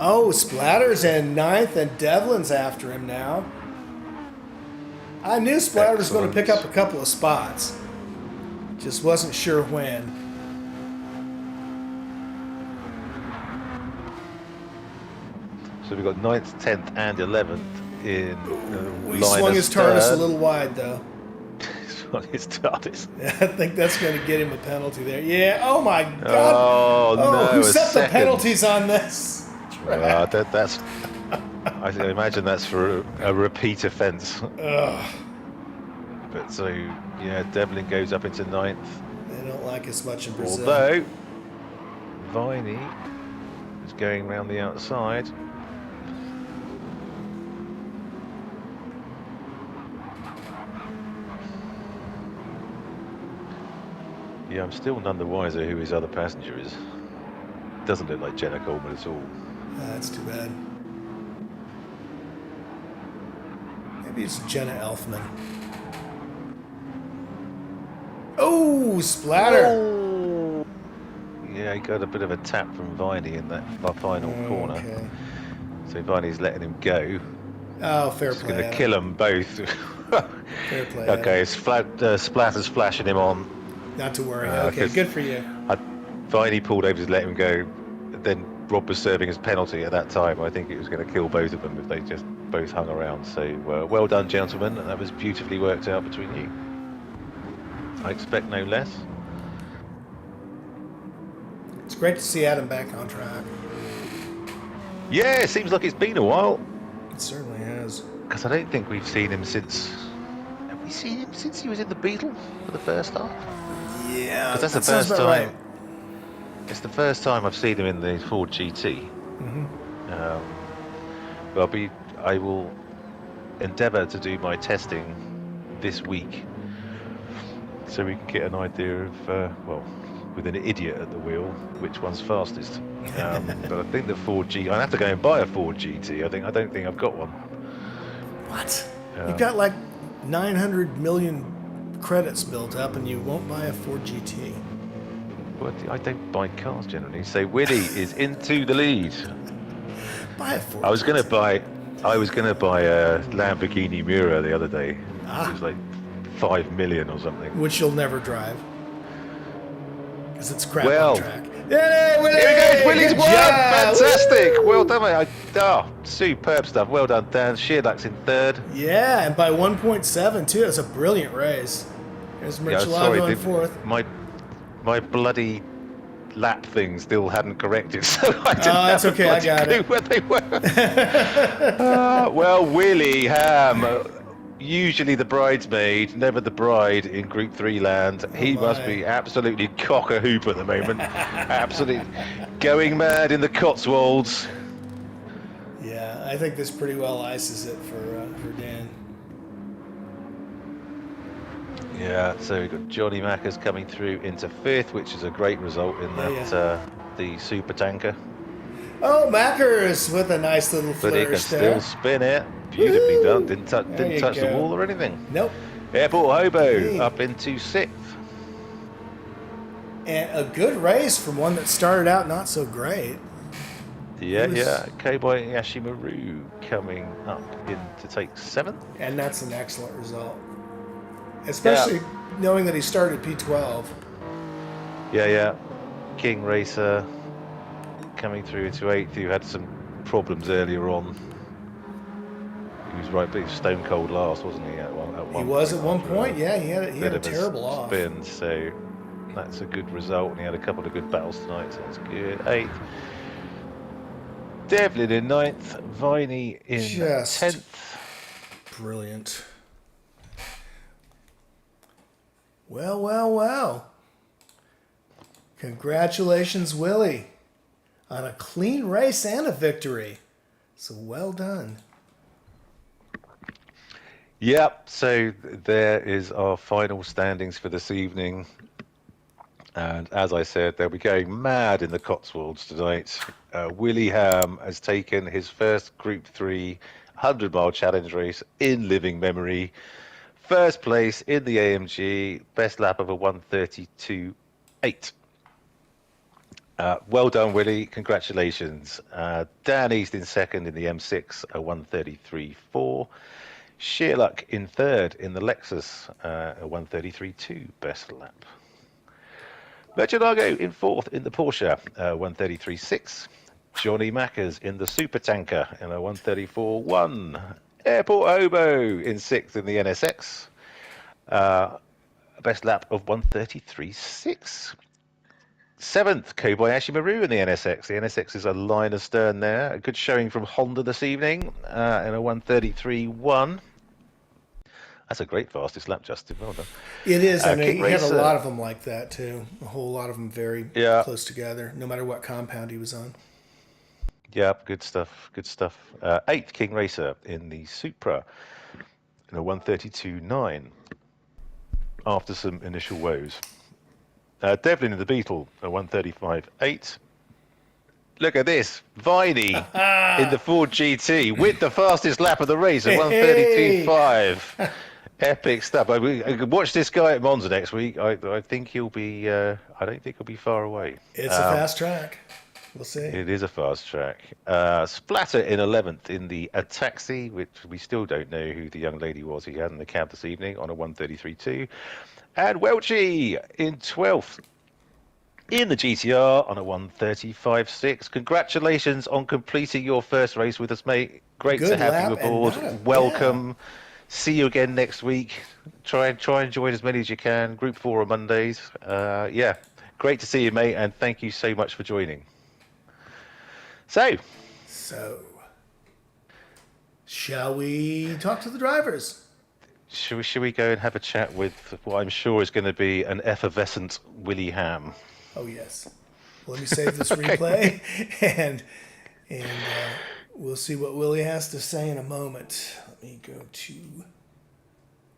[SPEAKER 2] Oh, Splatter's in 9th, and Devlin's after him now. I knew Splatter was going to pick up a couple of spots. Just wasn't sure when.
[SPEAKER 1] So we've got 9th, 10th, and 11th in
[SPEAKER 2] He swung his TARDIS a little wide, though.
[SPEAKER 1] Swung his TARDIS.
[SPEAKER 2] I think that's going to get him a penalty there. Yeah. Oh my God.
[SPEAKER 1] Oh no!
[SPEAKER 2] Who set the penalties on this?
[SPEAKER 1] That's. I imagine that's for a repeat offence. But so yeah, Devlin goes up into 9th.
[SPEAKER 2] They don't like us much in Brazil.
[SPEAKER 1] Although Viney is going round the outside. Yeah, I'm still none the wiser who his other passenger is. Doesn't look like Jenna Coleman at all.
[SPEAKER 2] That's too bad. Maybe it's Jenna Elfman. Oh, Splatter!
[SPEAKER 1] Oh. Yeah, he got a bit of a tap from Viney in that final corner.
[SPEAKER 2] Okay.
[SPEAKER 1] So Viney's letting him go.
[SPEAKER 2] Oh, fair
[SPEAKER 1] It's
[SPEAKER 2] play.
[SPEAKER 1] going to kill them both.
[SPEAKER 2] Fair play.
[SPEAKER 1] Okay, Splatter's flashing him on.
[SPEAKER 2] Not to worry. Okay, good for you.
[SPEAKER 1] Viney pulled over to let him go. Then Rob was serving his penalty at that time. I think it was going to kill both of them if they just both hung around. So well done, gentlemen. That was beautifully worked out between you. I expect no less.
[SPEAKER 2] It's great to see Adam back on track.
[SPEAKER 1] Yeah, it seems like it's been a while.
[SPEAKER 2] It certainly has.
[SPEAKER 1] Because I don't think we've seen him since... Have we seen him since he was in the Beetle for the first half?
[SPEAKER 2] Yeah,
[SPEAKER 1] Because that's the
[SPEAKER 2] sounds
[SPEAKER 1] first
[SPEAKER 2] about
[SPEAKER 1] time...
[SPEAKER 2] right.
[SPEAKER 1] It's the first time I've seen him in the Ford GT. But I will endeavour to do my testing this week, so we can get an idea of, well, with an idiot at the wheel, which one's fastest. But I think the Ford GT... I'd have to go and buy a Ford GT. I don't think I've got one.
[SPEAKER 2] What? You've got like 900 million credits built up, and you won't buy a Ford GT.
[SPEAKER 1] Well, I don't buy cars generally. So Willie is into the lead.
[SPEAKER 2] Buy a Ford.
[SPEAKER 1] I was going to buy a Lamborghini Miura the other day. It was like 5 million or something.
[SPEAKER 2] Which you'll never drive. Because it's crap
[SPEAKER 1] Well,
[SPEAKER 2] on track. Yay, Willie!
[SPEAKER 1] Here he goes, Willie's
[SPEAKER 2] Good
[SPEAKER 1] won!
[SPEAKER 2] job!
[SPEAKER 1] Fantastic!
[SPEAKER 2] Woo!
[SPEAKER 1] Well done, mate. Superb stuff. Well done, Dan. Sheerluck's in third.
[SPEAKER 2] Yeah, and by 1.7 too. That's a brilliant race. There's Murcielago in fourth.
[SPEAKER 1] My bloody lap thing still hadn't corrected, so I didn't
[SPEAKER 2] that's
[SPEAKER 1] have
[SPEAKER 2] okay, I got
[SPEAKER 1] clue
[SPEAKER 2] it.
[SPEAKER 1] where they were. Well, Willie Ham, usually the bridesmaid, never the bride in Group 3 land. He must be absolutely cock-a-hoop at the moment. Absolutely going mad in the Cotswolds.
[SPEAKER 2] Yeah, I think this pretty well ices it for Dan.
[SPEAKER 1] Yeah, so we've got Johnny Mackers coming through into fifth, which is a great result in that the super tanker.
[SPEAKER 2] Oh, Mackers with a nice little
[SPEAKER 1] But he can
[SPEAKER 2] flourish there.
[SPEAKER 1] still spin it. Beautifully
[SPEAKER 2] Woo!
[SPEAKER 1] done. Didn't touch the
[SPEAKER 2] go.
[SPEAKER 1] wall or anything.
[SPEAKER 2] Nope.
[SPEAKER 1] Airport Hobo
[SPEAKER 2] Hey.
[SPEAKER 1] up into sixth.
[SPEAKER 2] And a good race from one that started out not so great.
[SPEAKER 1] Yeah,
[SPEAKER 2] It was-
[SPEAKER 1] yeah. K-Boy Yashimaru coming up in to take seventh.
[SPEAKER 2] And that's an excellent result. Especially knowing that he started P12.
[SPEAKER 1] Yeah, yeah. King Racer coming through into eighth. Who had some problems earlier on. He was right, but he was stone cold last, wasn't he? At one
[SPEAKER 2] He was at one
[SPEAKER 1] after
[SPEAKER 2] point,
[SPEAKER 1] a
[SPEAKER 2] yeah. He had
[SPEAKER 1] bit
[SPEAKER 2] a
[SPEAKER 1] of
[SPEAKER 2] terrible off.
[SPEAKER 1] spin, so that's a good result. And he had a couple of good battles tonight, so that's good. Eighth. Devlin in ninth. Viney in
[SPEAKER 2] Just
[SPEAKER 1] 10th.
[SPEAKER 2] brilliant. Well, well, well. Congratulations, Willie, on a clean race and a victory. So well done.
[SPEAKER 1] Yep, so there is our final standings for this evening. And as I said, they'll be going mad in the Cotswolds tonight. Willie Ham has taken his first Group 3 100-mile challenge race in living memory. First place in the AMG, best lap of a 1:32.8. Well done, Willie. Congratulations. Dan East in second in the M6, a 1:33.4. Sheerluck in third in the Lexus, a 1:33.2 best lap. Murcielago in fourth in the Porsche, 1:33.6. Johnny Mackers in the super tanker in a 1:34.1. Airport Hobo in sixth in the NSX, best lap of 1:33.6. Seventh, Kobayashi Maru in the NSX. The NSX is a line astern there. A good showing from Honda this evening in a 1:33.1. That's a great fastest lap, Justin. Well done.
[SPEAKER 2] It is, and
[SPEAKER 1] King
[SPEAKER 2] he had a
[SPEAKER 1] Racer.
[SPEAKER 2] lot of them like that too. A whole lot of them very close together, no matter what compound he was on.
[SPEAKER 1] Yeah, good stuff. Good stuff. Eighth, King Racer in the Supra in a 1:32.9 after some initial woes. Devlin in the Beetle, a 1:35.8. Look at this. Viney in the Ford GT with the fastest lap of the race at 1:32.5. Epic stuff. I could watch this guy at Monza next week. I think he'll be. I don't think he'll be far away.
[SPEAKER 2] It's a fast track. We'll see.
[SPEAKER 1] It is a fast track. Splatter in 11th in the Ataxi, which we still don't know who the young lady was he had in the cab this evening on a 1:33.2. And Welchie in 12th in the GTR on a 1:35.6. Congratulations on completing your first race with us, mate. Great
[SPEAKER 2] Good
[SPEAKER 1] to have
[SPEAKER 2] lap
[SPEAKER 1] you
[SPEAKER 2] and
[SPEAKER 1] aboard.
[SPEAKER 2] not a-
[SPEAKER 1] Welcome see you again next week. Try and join as many as you can. Group 4 on Mondays. Yeah, great to see you, mate, and thank you so much for joining. So,
[SPEAKER 2] shall we talk to the drivers?
[SPEAKER 1] should we go and have a chat with what I'm sure is going to be an effervescent Willie Ham?
[SPEAKER 2] Oh yes. Well, let me save this replay, and we'll see what Willie has to say in a moment. Let me go to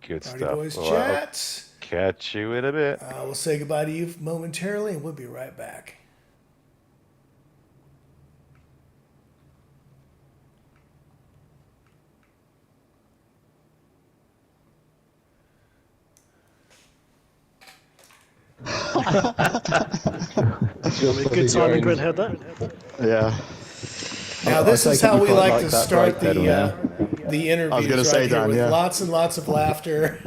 [SPEAKER 1] Good
[SPEAKER 2] Party
[SPEAKER 1] stuff.
[SPEAKER 2] Boys
[SPEAKER 1] Well,
[SPEAKER 2] chat.
[SPEAKER 1] I'll catch you in a bit.
[SPEAKER 2] We'll say goodbye to you momentarily, and we'll be right back.
[SPEAKER 3] Good timing, Grid had that.
[SPEAKER 4] Yeah.
[SPEAKER 2] Now this is how we like to
[SPEAKER 4] that
[SPEAKER 2] start
[SPEAKER 4] brake pedal now.
[SPEAKER 2] the interviews.
[SPEAKER 4] I was gonna
[SPEAKER 2] right
[SPEAKER 4] say,
[SPEAKER 2] here
[SPEAKER 4] Dan,
[SPEAKER 2] with
[SPEAKER 4] yeah.
[SPEAKER 2] lots and lots of laughter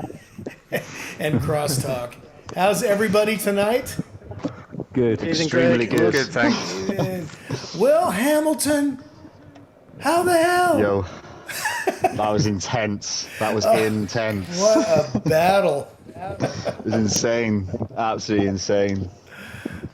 [SPEAKER 2] and crosstalk. How's everybody tonight?
[SPEAKER 4] Good.
[SPEAKER 3] Extremely
[SPEAKER 4] good.
[SPEAKER 1] Good, thanks.
[SPEAKER 2] And Will Hamilton, how the hell?
[SPEAKER 4] Yo. That was intense. That was intense.
[SPEAKER 2] What a battle!
[SPEAKER 4] It was insane. Absolutely insane.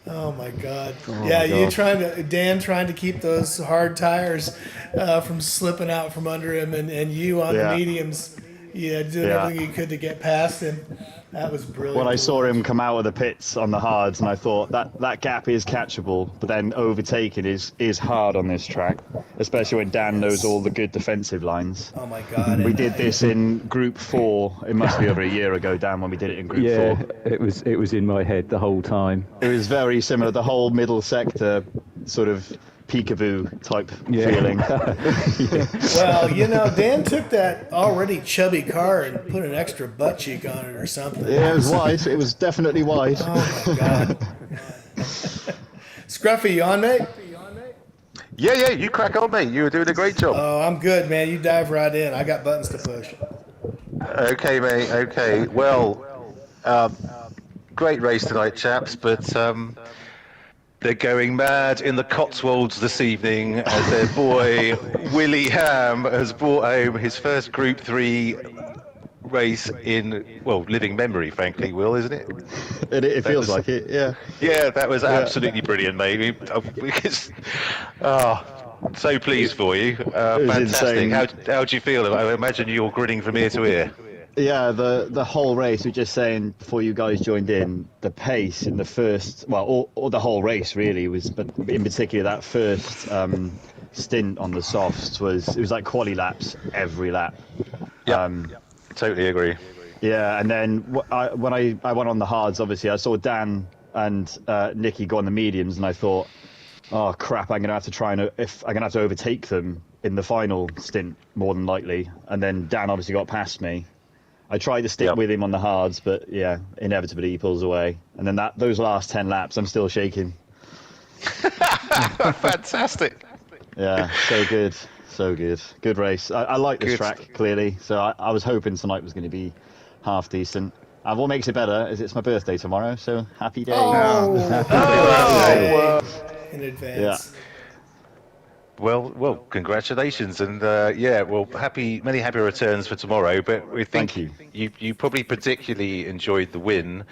[SPEAKER 2] Oh my God!
[SPEAKER 4] Oh
[SPEAKER 2] yeah,
[SPEAKER 4] my God.
[SPEAKER 2] Dan trying to keep those hard tires from slipping out from under him, and you on the mediums, doing everything you could to get past him. That was brilliant.
[SPEAKER 4] When I saw him come out of the pits on the hards, and I thought that gap is catchable, but then overtaking is hard on this track, especially when Dan knows all the good defensive lines.
[SPEAKER 2] Oh my God!
[SPEAKER 4] We did this in Group 4. It must be over a year ago, Dan, when we did it in Group 4.
[SPEAKER 5] It was in my head the whole time.
[SPEAKER 4] It was very similar. The whole middle sector, sort of peekaboo type feeling.
[SPEAKER 2] Well, Dan took that already chubby car and put an extra butt cheek on it or something.
[SPEAKER 4] Yeah, it was wide. It was definitely wide.
[SPEAKER 2] Oh my God! Scruffy, you on, mate?
[SPEAKER 1] Yeah, you crack on, mate. You were doing a great job.
[SPEAKER 2] Oh, I'm good, man. You dive right in. I got buttons to push.
[SPEAKER 1] Okay, mate. Okay. Well, great race tonight, chaps. But they're going mad in the Cotswolds this evening as their boy Willie Ham has brought home his first Group 3 race in, living memory, frankly, Will, isn't it?
[SPEAKER 4] It feels like it, yeah.
[SPEAKER 1] Yeah, that was absolutely brilliant, mate. So pleased for you. Fantastic. How do you feel? I imagine you're grinning from ear to ear.
[SPEAKER 4] Yeah, the whole race, we were just saying before you guys joined in, the pace in the first, or the whole race really was, but in particular that first stint on the softs it was like quali laps every lap.
[SPEAKER 1] Yeah, totally agree.
[SPEAKER 4] Yeah, and then when I went on the hards, obviously I saw Dan and Nicky go on the mediums, and I thought, oh crap, I'm gonna have to overtake them in the final stint more than likely. And then Dan obviously got past me. I tried to stick with him on the hards, but yeah, inevitably he pulls away. And then those last 10 laps, I'm still shaking.
[SPEAKER 1] Fantastic.
[SPEAKER 4] Yeah, so good. So good. Good race. I like this track, clearly. So I was hoping tonight was going to be half decent. And what makes it better is it's my birthday tomorrow, so happy day.
[SPEAKER 2] Happy birthday in advance.
[SPEAKER 4] Yeah.
[SPEAKER 1] Well, congratulations, and many happy returns for tomorrow. But we think you probably particularly enjoyed the win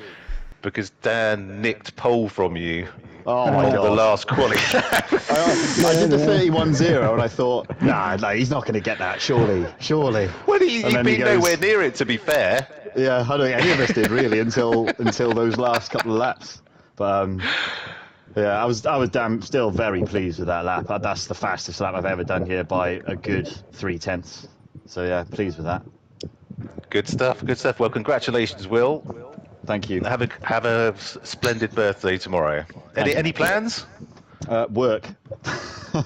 [SPEAKER 1] because Dan nicked pole from you.
[SPEAKER 4] Oh my God.
[SPEAKER 1] The last quali.
[SPEAKER 4] I did the 31-0 and I thought, nah, he's not going to get that, surely.
[SPEAKER 1] Well, you've been nowhere near it, to be fair.
[SPEAKER 4] Yeah, I don't think any of us did really until those last couple of laps. But yeah, I was still very pleased with that lap. That's the fastest lap I've ever done here by a good 3/10. So yeah, pleased with that.
[SPEAKER 1] Good stuff. Well, congratulations, Will.
[SPEAKER 4] Thank you.
[SPEAKER 1] Have a splendid birthday tomorrow. Any plans?
[SPEAKER 4] Work.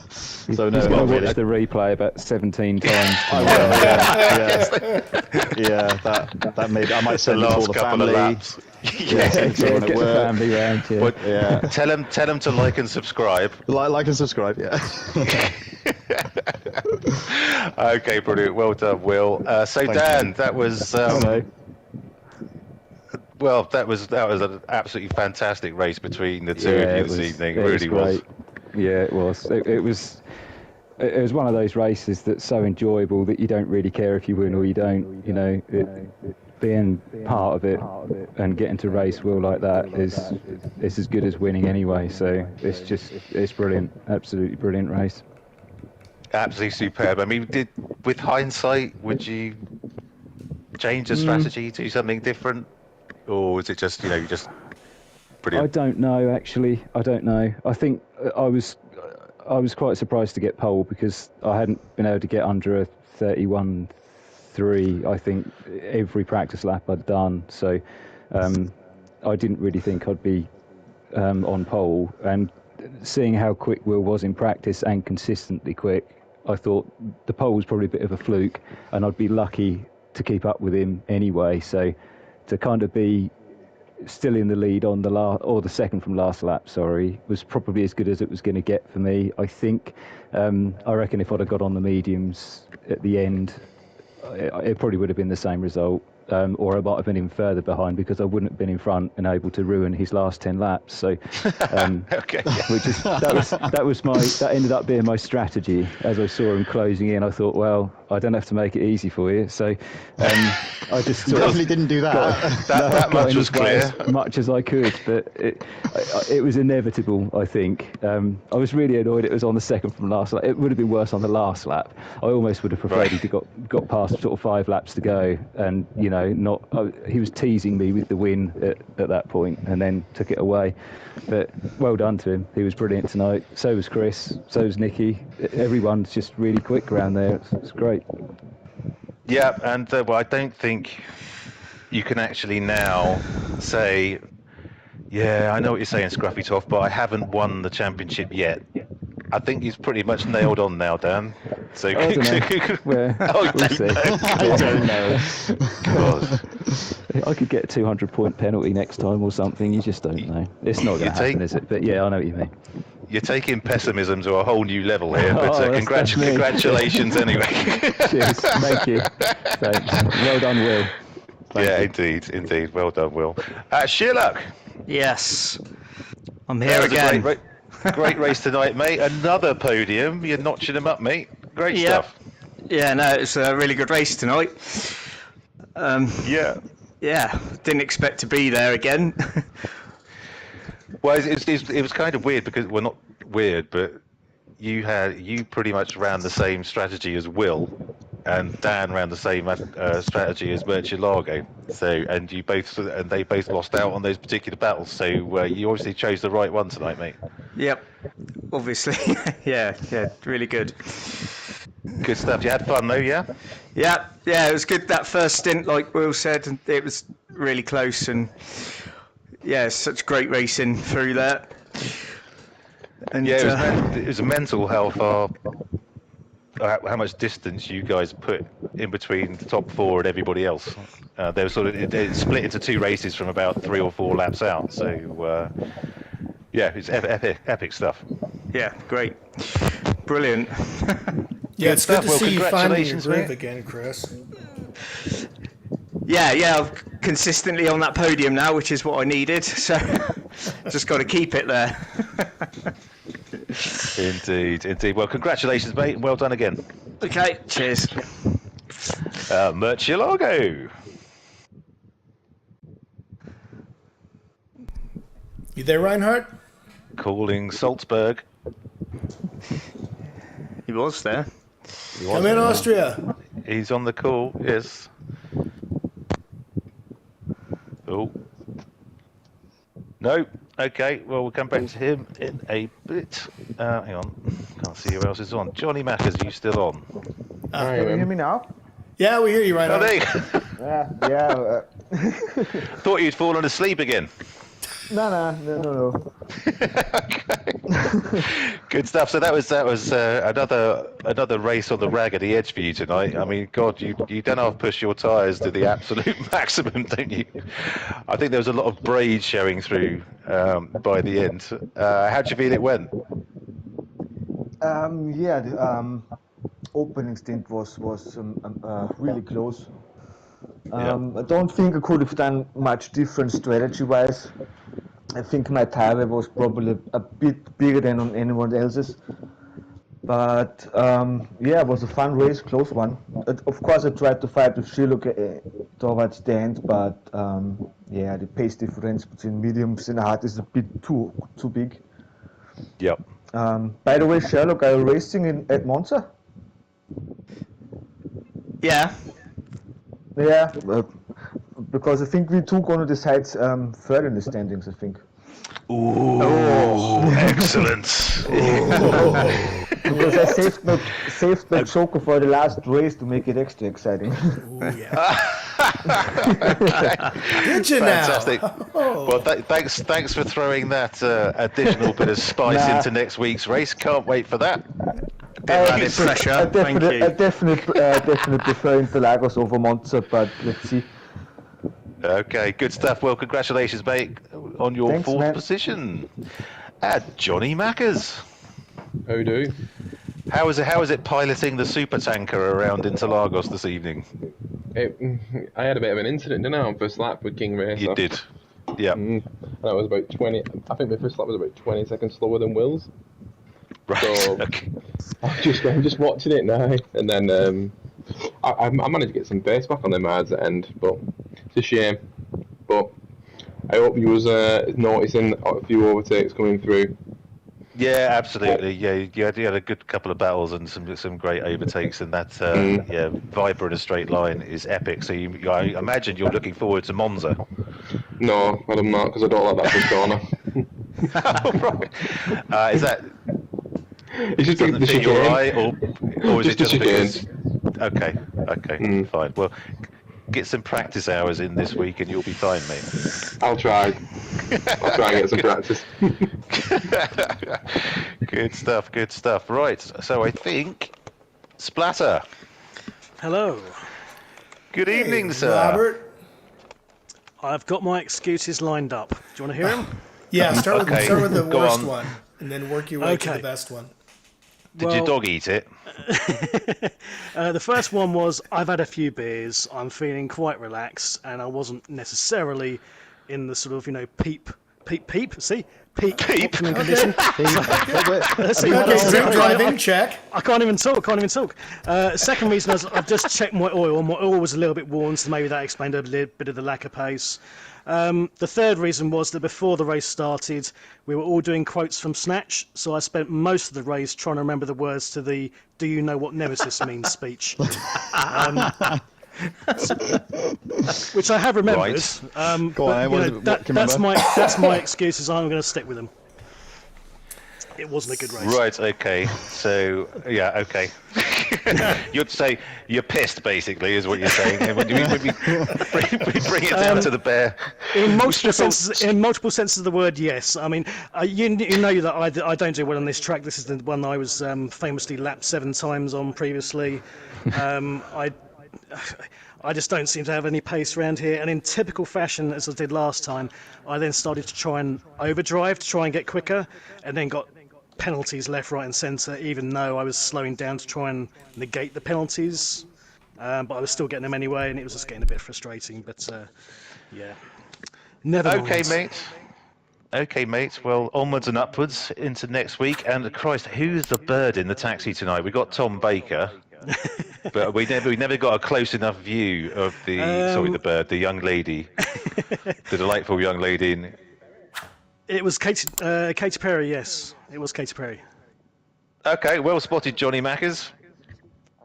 [SPEAKER 4] So no,
[SPEAKER 5] He's going
[SPEAKER 4] not
[SPEAKER 5] to
[SPEAKER 4] really.
[SPEAKER 5] watch the replay about 17 times.
[SPEAKER 4] I will, yeah. That maybe I might send
[SPEAKER 1] The
[SPEAKER 4] it to all
[SPEAKER 1] last
[SPEAKER 4] the
[SPEAKER 1] couple
[SPEAKER 4] family.
[SPEAKER 1] of laps.
[SPEAKER 4] Send it to everyone at
[SPEAKER 5] Get the
[SPEAKER 4] work.
[SPEAKER 5] family round, yeah.
[SPEAKER 1] Well, tell them to like and subscribe.
[SPEAKER 4] Like and subscribe, yeah.
[SPEAKER 1] Okay, brilliant. Well done, Will. So
[SPEAKER 4] Thank
[SPEAKER 1] Dan,
[SPEAKER 4] you.
[SPEAKER 1] that was well, that was an absolutely fantastic race between the two of you this evening. It really was.
[SPEAKER 5] Yeah, it was. It was it was one of those races that's so enjoyable that you don't really care if you win or you don't. You know, being part of it and getting to race Will like that is as good as winning anyway. So it's brilliant, absolutely brilliant race.
[SPEAKER 1] Absolutely superb. I mean, with hindsight, would you change the strategy, do something different, or is it just you just brilliant?
[SPEAKER 5] I don't know, actually. I don't know. I think I was quite surprised to get pole because I hadn't been able to get under a 31.3. I think every practice lap I'd done, so I didn't really think I'd be on pole. And seeing how quick Will was in practice and consistently quick, I thought the pole was probably a bit of a fluke, and I'd be lucky to keep up with him anyway. So to kind of be still in the lead on the second from last lap, was probably as good as it was going to get for me. I think. I reckon if I'd have got on the mediums at the end, it probably would have been the same result. Or I might have been even further behind because I wouldn't have been in front and able to ruin his last 10 laps. So,
[SPEAKER 1] okay,
[SPEAKER 5] that ended up being my strategy. As I saw him closing in, I thought, well, I don't have to make it easy for you. So, I just sort
[SPEAKER 4] Definitely didn't do that.
[SPEAKER 1] That much was clear.
[SPEAKER 5] As much as I could, but it was inevitable. I think I was really annoyed. It was on the second from last lap. It would have been worse on the last lap. I almost would have preferred he'd got past sort of 5 laps to go, and he was teasing me with the win at that point, and then took it away. But well done to him. He was brilliant tonight. So was Chris. So was Nicky. Everyone's just really quick around there. It's great.
[SPEAKER 1] Yeah, and well, I don't think you can actually now say, yeah, I know what you're saying, Scruffy Toff, but I haven't won the championship yet. I think he's pretty much nailed on now, Dan. So
[SPEAKER 5] I don't know. We'll see.
[SPEAKER 4] I don't know.
[SPEAKER 1] God.
[SPEAKER 5] I could get a 200-point penalty next time or something. You just don't know. It's not going to happen, is it? But yeah, I know what you mean.
[SPEAKER 1] You're taking pessimism to a whole new level here, but
[SPEAKER 5] that's me.
[SPEAKER 1] congratulations anyway.
[SPEAKER 5] Cheers. Thank you. Thanks. Well done, Will. Thank you.
[SPEAKER 1] Indeed. Well done, Will. Sherlock.
[SPEAKER 3] Yes. I'm here again.
[SPEAKER 1] Great race tonight, mate. Another podium. You're notching them up, mate. Great stuff.
[SPEAKER 3] Yeah, no, it's a really good race tonight.
[SPEAKER 1] Yeah.
[SPEAKER 3] Didn't expect to be there again.
[SPEAKER 1] Well, it was kind of weird because, well, not weird, but you pretty much ran the same strategy as Will, and Dan ran the same strategy as Murcielago. So, and they both lost out on those particular battles. So you obviously chose the right one tonight, mate.
[SPEAKER 3] Yep, obviously. yeah, really good.
[SPEAKER 1] Good stuff. You had fun though, yeah?
[SPEAKER 3] Yeah, it was good that first stint, like Will said, and it was really close, and yeah, such great racing through there. And
[SPEAKER 1] yeah, it was mental how far, how much distance you guys put in between the top 4 and everybody else. They were sort of it split into 2 races from about 3 or 4 laps out. So yeah, it's epic stuff.
[SPEAKER 3] Yeah, great, brilliant.
[SPEAKER 2] Yeah, it's good to
[SPEAKER 1] Well,
[SPEAKER 2] see you finding your
[SPEAKER 1] congratulations,
[SPEAKER 2] groove
[SPEAKER 1] mate.
[SPEAKER 2] again, Chris.
[SPEAKER 3] Yeah, I'm consistently on that podium now, which is what I needed. So just got to keep it there.
[SPEAKER 1] Indeed. Well, congratulations, mate. Well done again.
[SPEAKER 3] Okay, cheers.
[SPEAKER 1] Murcielago.
[SPEAKER 2] You there, Reinhardt?
[SPEAKER 1] Calling Salzburg.
[SPEAKER 3] He was there.
[SPEAKER 2] Come in, Austria.
[SPEAKER 1] He's on the call, yes. Oh. No. Okay, well, we'll come back to him in a bit. Hang on. Can't see who else is on. Johnny Mackers, are you still on?
[SPEAKER 6] Can you hear me now?
[SPEAKER 2] Yeah, we hear you,
[SPEAKER 1] Oh,
[SPEAKER 2] Reinhardt.
[SPEAKER 1] there you
[SPEAKER 6] Yeah.
[SPEAKER 1] Thought you'd fallen asleep again.
[SPEAKER 6] No.
[SPEAKER 1] Good stuff. So that was another race on the raggedy edge for you tonight. I mean, God, you don't half push your tyres to the absolute maximum, don't you? I think there was a lot of braid showing through by the end. How'd you feel it went?
[SPEAKER 6] The opening stint was really close. I don't think I could have done much different strategy-wise. I think my tire was probably a bit bigger than on anyone else's. But yeah, it was a fun race, close one. Of course, I tried to fight with Shiluk towards the end, but yeah, the pace difference between mediums and hard is a bit too big.
[SPEAKER 1] Yep.
[SPEAKER 6] By the way, Sherlock, are you racing at Monza?
[SPEAKER 3] Yeah.
[SPEAKER 6] Yeah, because I think we two going to decide third in the standings. I think.
[SPEAKER 1] Ooh, excellent.
[SPEAKER 6] Because I saved my Joker for the last race to make it extra exciting.
[SPEAKER 2] Ooh, yeah. Did you
[SPEAKER 1] Fantastic.
[SPEAKER 2] now?
[SPEAKER 1] Well, thanks for throwing that additional bit of spice
[SPEAKER 6] Nah.
[SPEAKER 1] into next week's race. Can't wait for that.
[SPEAKER 3] Added pressure.
[SPEAKER 6] I
[SPEAKER 3] Thank you.
[SPEAKER 6] definitely prefer Interlagos over Monza, but let's see.
[SPEAKER 1] Okay, good stuff. Well, congratulations, mate, on your
[SPEAKER 6] Thanks,
[SPEAKER 1] fourth
[SPEAKER 6] man.
[SPEAKER 1] position. Johnny Mackers.
[SPEAKER 7] How do?
[SPEAKER 1] How is it piloting the super tanker around Interlagos this evening?
[SPEAKER 7] I had a bit of an incident, didn't I, on first lap with King Racer?
[SPEAKER 1] You did. Yeah.
[SPEAKER 7] That was about 20. I think the first lap was about 20 seconds slower than Will's.
[SPEAKER 1] Right.
[SPEAKER 7] So
[SPEAKER 1] Okay.
[SPEAKER 7] I'm just watching it now, and then I managed to get some pace back on the Mards at the end, but it's a shame. But I hope you was noticing a few overtakes coming through.
[SPEAKER 1] Yeah, absolutely. Yeah, you had a good couple of battles and some great overtakes, and that yeah, Viper in a straight line is epic. So I imagine you're looking forward to Monza.
[SPEAKER 7] No, I'm not, because I don't like that first corner.
[SPEAKER 1] Right. Is that
[SPEAKER 7] It's just
[SPEAKER 1] doesn't
[SPEAKER 7] the
[SPEAKER 1] fit your
[SPEAKER 7] chicane.
[SPEAKER 1] eye, or is it
[SPEAKER 7] Just
[SPEAKER 1] just
[SPEAKER 7] the
[SPEAKER 1] because? Okay, fine. Well, get some practice hours in this week, and you'll be fine, mate.
[SPEAKER 7] I'll try. I'll try and get some practice.
[SPEAKER 1] Good stuff. Good stuff. Right. So I think Splatter.
[SPEAKER 8] Hello.
[SPEAKER 1] Good evening,
[SPEAKER 2] Hey,
[SPEAKER 1] sir.
[SPEAKER 2] Robert.
[SPEAKER 8] I've got my excuses lined up. Do you want to hear them?
[SPEAKER 2] Yeah, start
[SPEAKER 1] Okay,
[SPEAKER 2] with the
[SPEAKER 1] go
[SPEAKER 2] worst
[SPEAKER 1] on.
[SPEAKER 2] one, and then work your way to
[SPEAKER 8] Okay.
[SPEAKER 2] the best one.
[SPEAKER 1] Did your dog eat it?
[SPEAKER 8] The first one was I've had a few beers. I'm feeling quite relaxed, and I wasn't necessarily in the sort of peep. See, peak optimum condition.
[SPEAKER 2] Okay, drink driving, check.
[SPEAKER 8] I can't even talk. Second reason is I've just checked my oil. My oil was a little bit worn, so maybe that explained a little bit of the lack of pace. The third reason was that before the race started, we were all doing quotes from Snatch, so I spent most of the race trying to remember the words to the "Do you know what Nemesis means?" speech, which I have remembered.
[SPEAKER 1] Right.
[SPEAKER 4] Go on,
[SPEAKER 8] but,
[SPEAKER 4] what can you
[SPEAKER 8] that's
[SPEAKER 4] remember?
[SPEAKER 8] that's my excuses. I'm going to stick with them. It wasn't a good race.
[SPEAKER 1] Right. Okay. So yeah. Okay. You'd say you're pissed, basically, is what you're saying. And when we bring it down to the bare.
[SPEAKER 8] In multiple senses of the word, yes. I mean, you know that I don't do well on this track. This is the one I was famously lapped 7 times on previously. I just don't seem to have any pace around here. And in typical fashion, as I did last time, I then started to try and overdrive to try and get quicker, and then got penalties left, right, and centre. Even though I was slowing down to try and negate the penalties, but I was still getting them anyway, and it was just getting a bit frustrating. But yeah. Never mind.
[SPEAKER 1] Okay, mate. Well, onwards and upwards into next week. And Christ, who's the bird in the taxi tonight? We got Tom Baker, but we never got a close enough view of the bird, the young lady, the delightful young lady.
[SPEAKER 8] It was Katy Perry. Yes, it was Katy Perry.
[SPEAKER 1] Okay, well spotted, Johnny Mackers.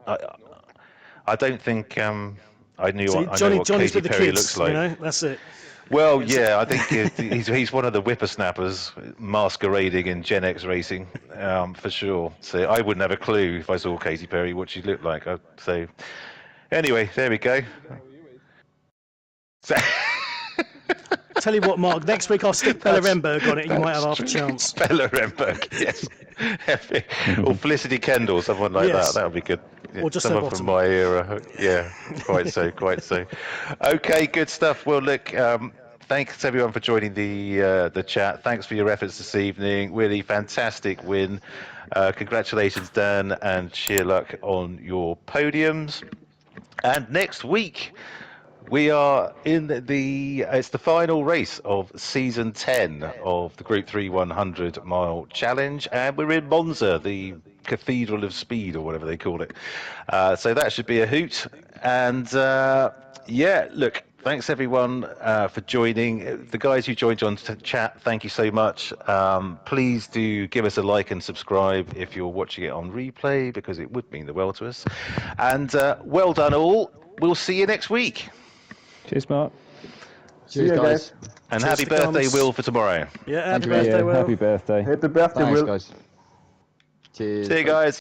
[SPEAKER 1] I don't think I knew what
[SPEAKER 8] Johnny's
[SPEAKER 1] Katy
[SPEAKER 8] with the
[SPEAKER 1] Perry
[SPEAKER 8] kids.
[SPEAKER 1] looks like.
[SPEAKER 8] That's it.
[SPEAKER 1] Well, yeah, I think he's one of the whippersnappers masquerading in GenX racing, for sure. So I wouldn't have a clue if I saw Katy Perry what she looked like. So anyway, there we go. So,
[SPEAKER 8] Tell you what, Mark. Next week I'll stick Bella Remberg on it. You might have half a chance.
[SPEAKER 1] Bella Remberg, yes. Or Felicity Kendall, someone like
[SPEAKER 8] Yes.
[SPEAKER 1] that. That would be good.
[SPEAKER 8] Or just
[SPEAKER 1] someone
[SPEAKER 8] her
[SPEAKER 1] from
[SPEAKER 8] bottom.
[SPEAKER 1] my era. Yeah, quite so. Okay, good stuff. Well, look, thanks everyone for joining the chat. Thanks for your efforts this evening. Really fantastic win. Congratulations, Dan, and sheer luck on your podiums. And next week, we are in it's the final race of season 10 of the Group 3 100 mile challenge, and we're in Monza, the Cathedral of Speed or whatever they call it. So that should be a hoot. And yeah, look, thanks everyone for joining. The guys who joined on chat, thank you so much. Please do give us a like and subscribe if you're watching it on replay, because it would mean the world to us. And well done all. We'll see you next week.
[SPEAKER 5] Cheers, Mark.
[SPEAKER 6] See you guys.
[SPEAKER 1] And
[SPEAKER 8] Cheers
[SPEAKER 1] happy
[SPEAKER 8] for
[SPEAKER 1] birthday,
[SPEAKER 8] comms.
[SPEAKER 1] Will, for tomorrow.
[SPEAKER 8] Yeah,
[SPEAKER 9] Thank
[SPEAKER 8] happy
[SPEAKER 9] you, mate.
[SPEAKER 8] birthday,
[SPEAKER 5] Yeah,
[SPEAKER 8] Will.
[SPEAKER 5] happy birthday.
[SPEAKER 6] Happy birthday,
[SPEAKER 9] Thanks,
[SPEAKER 6] Will.
[SPEAKER 9] guys. Cheers.
[SPEAKER 1] See you
[SPEAKER 9] Bye.
[SPEAKER 1] guys.